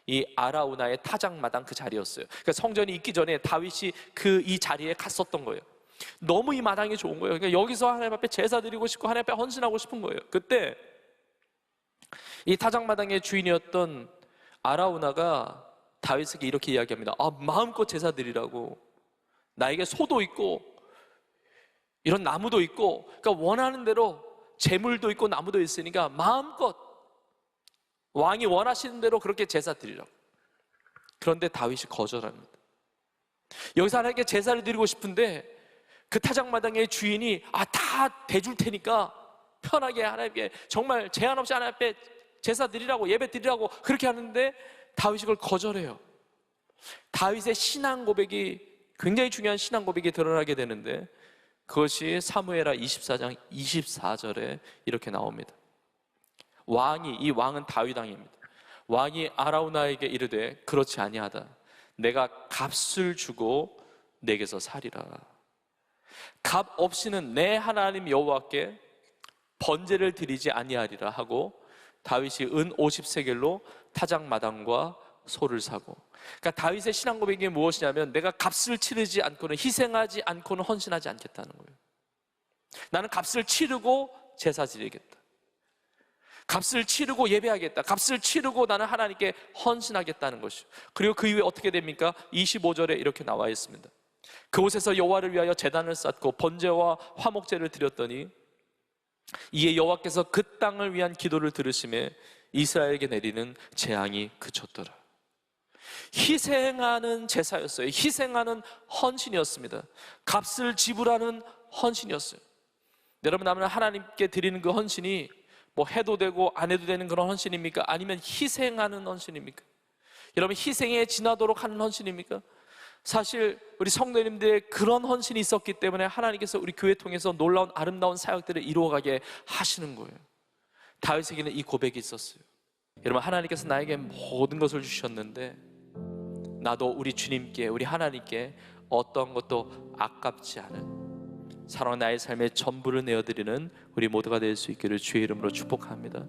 이 아라우나의 타작마당 그 자리였어요. 그러니까 성전이 있기 전에 다윗이 이 자리에 갔었던 거예요. 너무 이 마당이 좋은 거예요. 그러니까 여기서 하나님 앞에 제사 드리고 싶고 하나님 앞에 헌신하고 싶은 거예요. 그때 이 타작마당의 주인이었던 아라우나가 다윗에게 이렇게 이야기합니다. 마음껏 제사 드리라고. 나에게 소도 있고 이런 나무도 있고, 그러니까 원하는 대로 재물도 있고 나무도 있으니까 마음껏 왕이 원하시는 대로 그렇게 제사 드리라고. 그런데 다윗이 거절합니다. 여기서 하나님께 제사를 드리고 싶은데 그 타작마당의 주인이 다 대줄 테니까 편하게 하나님께 정말 제한 없이 하나님 앞에 제사 드리라고, 예배 드리라고 그렇게 하는데 다윗이 그걸 거절해요. 다윗의 신앙 고백이, 굉장히 중요한 신앙 고백이 드러나게 되는데, 그것이 사무엘하 24장 24절에 이렇게 나옵니다. 이 왕은 다윗 왕입니다. 왕이 아라우나에게 이르되 그렇지 아니하다. 내가 값을 주고 내게서 살이라. 값 없이는 내 하나님 여호와께 번제를 드리지 아니하리라 하고, 다윗이 은 50세겔로 타작마당과 소를 사고. 그러니까 다윗의 신앙 고백이 무엇이냐면, 내가 값을 치르지 않고는, 희생하지 않고는 헌신하지 않겠다는 거예요. 나는 값을 치르고 제사 드리겠다. 값을 치르고 예배하겠다. 값을 치르고 나는 하나님께 헌신하겠다는 것이죠. 그리고 그 이후에 어떻게 됩니까? 25절에 이렇게 나와 있습니다. 그곳에서 여호와를 위하여 제단을 쌓고 번제와 화목제를 드렸더니 이에 여호와께서 그 땅을 위한 기도를 들으심에 이스라엘에게 내리는 재앙이 그쳤더라. 희생하는 제사였어요. 희생하는 헌신이었습니다. 값을 지불하는 헌신이었어요. 여러분, 나는 하나님께 드리는 그 헌신이 뭐 해도 되고 안 해도 되는 그런 헌신입니까? 아니면 희생하는 헌신입니까? 여러분, 희생에 지나도록 하는 헌신입니까? 사실 우리 성도님들의 그런 헌신이 있었기 때문에 하나님께서 우리 교회 통해서 놀라운 아름다운 사역들을 이루어가게 하시는 거예요. 다윗에게는 이 고백이 있었어요. 여러분, 하나님께서 나에게 모든 것을 주셨는데 나도 우리 주님께, 우리 하나님께 어떤 것도 아깝지 않은 사랑하는 나의 삶의 전부를 내어드리는 우리 모두가 될 수 있기를 주의 이름으로 축복합니다.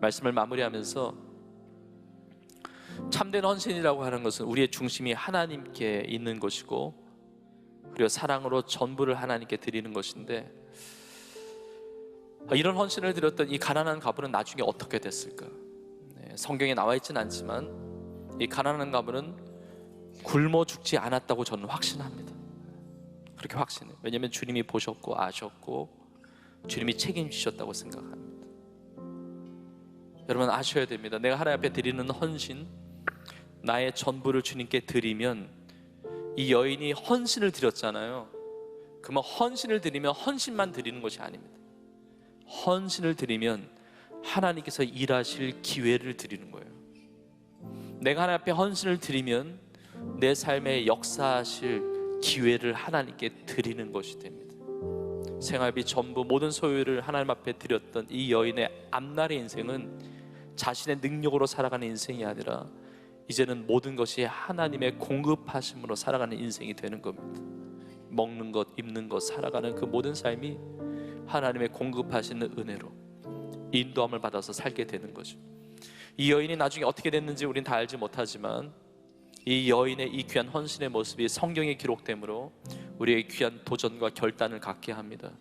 말씀을 마무리하면서, 참된 헌신이라고 하는 것은 우리의 중심이 하나님께 있는 것이고, 그리고 사랑으로 전부를 하나님께 드리는 것인데, 이런 헌신을 드렸던 이 가난한 과부는 나중에 어떻게 됐을까? 성경에 나와 있지는 않지만 이 가난한 과부는 굶어 죽지 않았다고 저는 확신합니다. 그렇게 확신해요. 왜냐하면 주님이 보셨고 아셨고 주님이 책임지셨다고 생각합니다. 여러분 아셔야 됩니다. 내가 하나님 앞에 드리는 헌신, 나의 전부를 주님께 드리면, 이 여인이 헌신을 드렸잖아요. 그러면 헌신을 드리면 헌신만 드리는 것이 아닙니다. 헌신을 드리면 하나님께서 일하실 기회를 드리는 거예요. 내가 하나님 앞에 헌신을 드리면 내 삶에 역사하실 기회를 하나님께 드리는 것이 됩니다. 생활비 전부 모든 소유를 하나님 앞에 드렸던 이 여인의 앞날의 인생은 자신의 능력으로 살아가는 인생이 아니라 이제는 모든 것이 하나님의 공급하심으로 살아가는 인생이 되는 겁니다. 먹는 것, 입는 것, 살아가는 그 모든 삶이 하나님의 공급하시는 은혜로 인도함을 받아서 살게 되는 거죠. 이 여인이 나중에 어떻게 됐는지 우린 다 알지 못하지만 이 여인의 이 귀한 헌신의 모습이 성경에 기록되므로 우리의 귀한 도전과 결단을 갖게 합니다.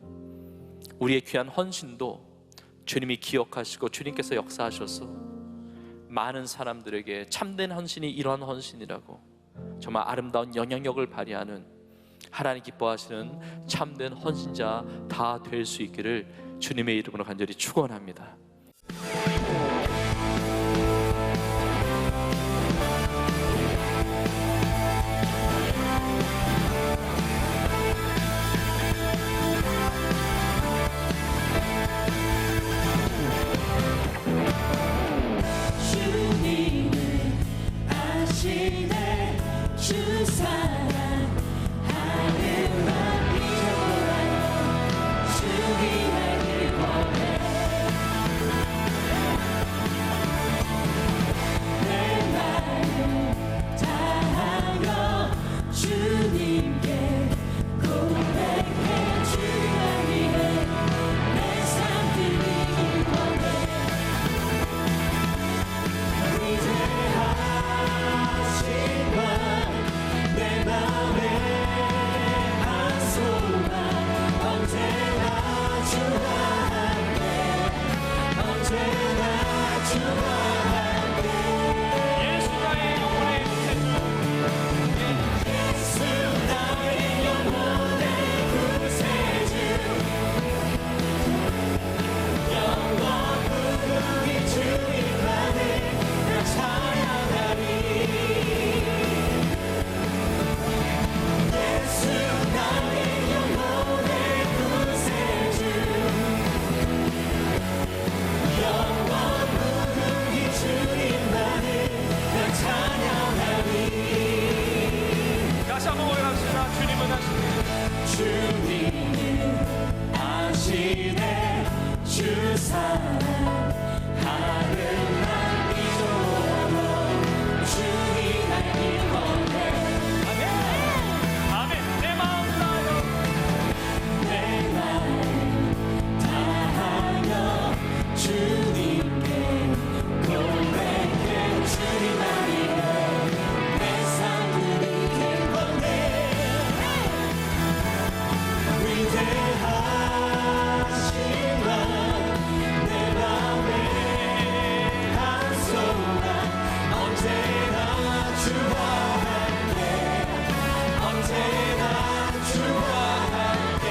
우리의 귀한 헌신도 주님이 기억하시고 주님께서 역사하셔서 많은 사람들에게 참된 헌신이 이러한 헌신이라고 정말 아름다운 영향력을 발휘하는, 하나님 기뻐하시는 참된 헌신자 다 될 수 있기를 주님의 이름으로 간절히 축원합니다. 주 사랑하는 맘이 좋아요. 주님의 길 원해. 내 마음 다하여 주님께 고백해. 주님을 위해 내 삶 드리길 원해. 내 맘에 한 소망 언제나 주와 함께, 언제나 주와 함께. 예수 나의 영혼의 예수 나의 영혼의 구세주, 영원 무궁히 주님만을 나 찬양하리. 다시 한번 고백합시다. 주님은 하시네. 주님은 아시네. 주 사랑하는 맘이 좋아. 주님 알길 원해. 아멘. 내 마음 다하여, 내 마음 다하여 주님께 고백해. 주님만 위해 내 삶 드리길 원해. 위대하시만 내 맘에 한 소망 언제나 주와 함께, 언제나 주와 함께.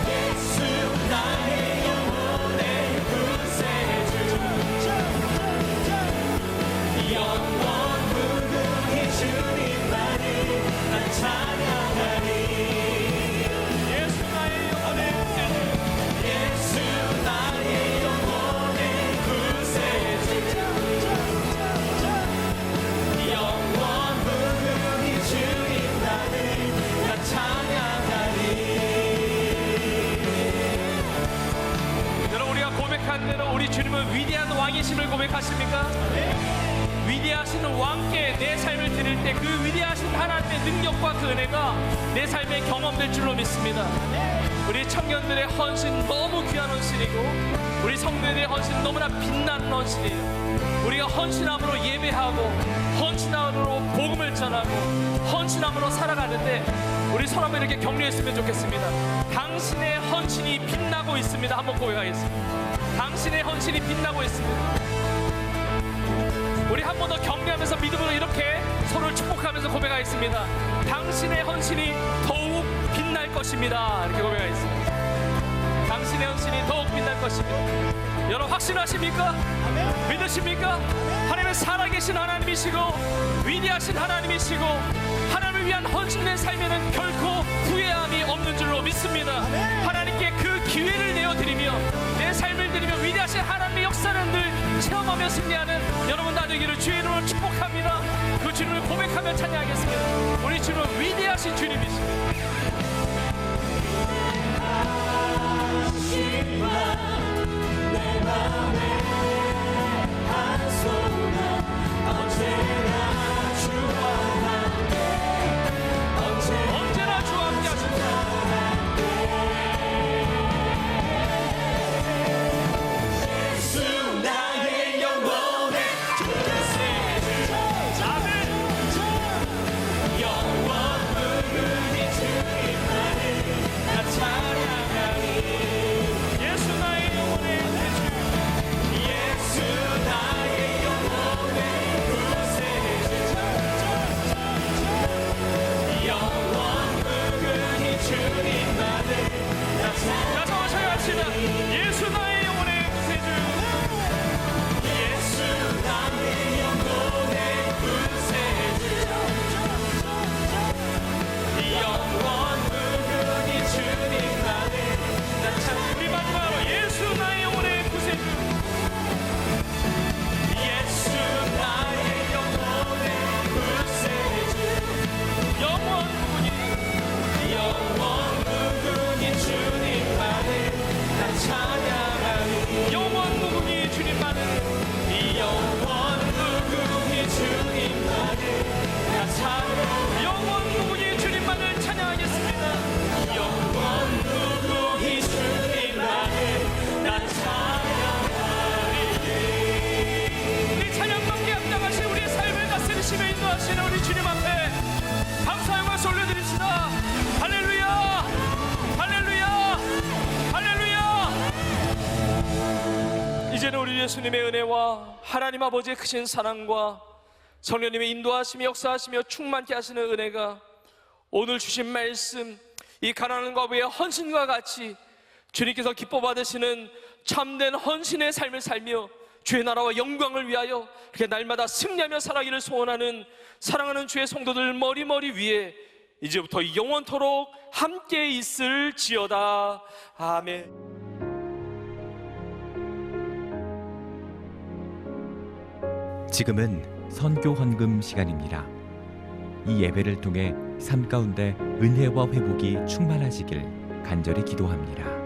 예수 나의 영혼의 구세주, 영원 무궁히 주님만을 난 찬양하리. 예수 나의 영혼의 구세주, 예수 나의 영혼의 구세주, 영원 무궁히 주님만을 난 찬양하리. 여러분, 우리가 고백한 대로 우리 주님은 위대한 왕이심을 고백하십니까? 위대하신 왕께 내 삶을 드릴 때 그 위대하신 하나님의 능력과 그 은혜가 내 삶에 경험될 줄로 믿습니다. 우리 청년들의 헌신 너무 귀한 헌신이고, 우리 성도들의 헌신 너무나 빛나는 헌신이에요. 우리가 헌신함으로 예배하고, 헌신함으로 복음을 전하고, 헌신함으로 살아가는데 우리 서로 한번 이렇게 격려했으면 좋겠습니다. 당신의 헌신이 빛나고 있습니다. 한번 고백하겠습니다. 당신의 헌신이 빛나고 있습니다. 우리 한 번 더 격려하면서 믿음으로 이렇게 서로를 축복하면서 고백하겠습니다. 당신의 헌신이 더욱 빛날 것입니다. 이렇게 고백하겠습니다. 당신의 당신의 헌신이 더욱 빛날 것입니다. 여러분 확신하십니까? 믿으십니까? 하나님은 살아계신 하나님이시고 위대하신 하나님이시고 하나님을 위한 헌신된 삶에는 결코 후회함이 없는 줄로 믿습니다. 하나님께 그 기회를 내어드리며 내 삶을 드리며 위대하신 하나님의 역사를 늘 체험하며 승리하는 여러분 다 되기를 주의 이름으로 축복합니다. 그 주님을 고백하며 찬양하겠습니다. 우리 주님은 위대하신 주님이십니다. 내 맘에 한 소나 언제나 주와 함께 언제나 주와 함께 하십니다. 예수 나의 영혼의 아멘. 영원 무궁히 주님만을 나 찬양하리. 예수 나의 영혼의 예수 나의 영혼의 구세주 영원 무궁히 주님만을 나 찬양하리. 자, 저와 합시다. 예수 나의 영혼의 구세주. 예수 나의 영혼의 구세주 영원 무궁히 주님만을 나 찬양하리. 우리 마지막으로 예수 나의 영혼의 구세주. 예수 나의 영혼의 구세주 영원 무궁히 영원 무궁히 주님만을 나 찬양하리. 영원 무궁히 주님만을 영원 무궁히 주님만을 나 찬양하리. 영원 무궁히 주님만을 찬양하겠습니다. 영원 무궁히 주님만을 나 찬양하리. 이 찬양받게 합당하신 우리의 삶을 다스리시며 인도하시는 우리 주님 앞에 감사 영광 올려드립시다. 할렐루야, 할렐루야, 할렐루야. 이제는 우리 예수님의 은혜와 하나님 아버지의 크신 사랑과 성령님의 인도하시며 역사하시며 충만케 하시는 은혜가 오늘 주신 말씀, 이 가난한 과부의 헌신과 같이 주님께서 기뻐 받으시는 참된 헌신의 삶을 살며 주의 나라와 영광을 위하여 이렇게 날마다 승리하며 살아기를 소원하는 사랑하는 주의 성도들 머리머리 위에 이제부터 영원토록 함께 있을지어다. 아멘. 지금은 선교 헌금 시간입니다. 이 예배를 통해 삶 가운데 은혜와 회복이 충만하시길 간절히 기도합니다.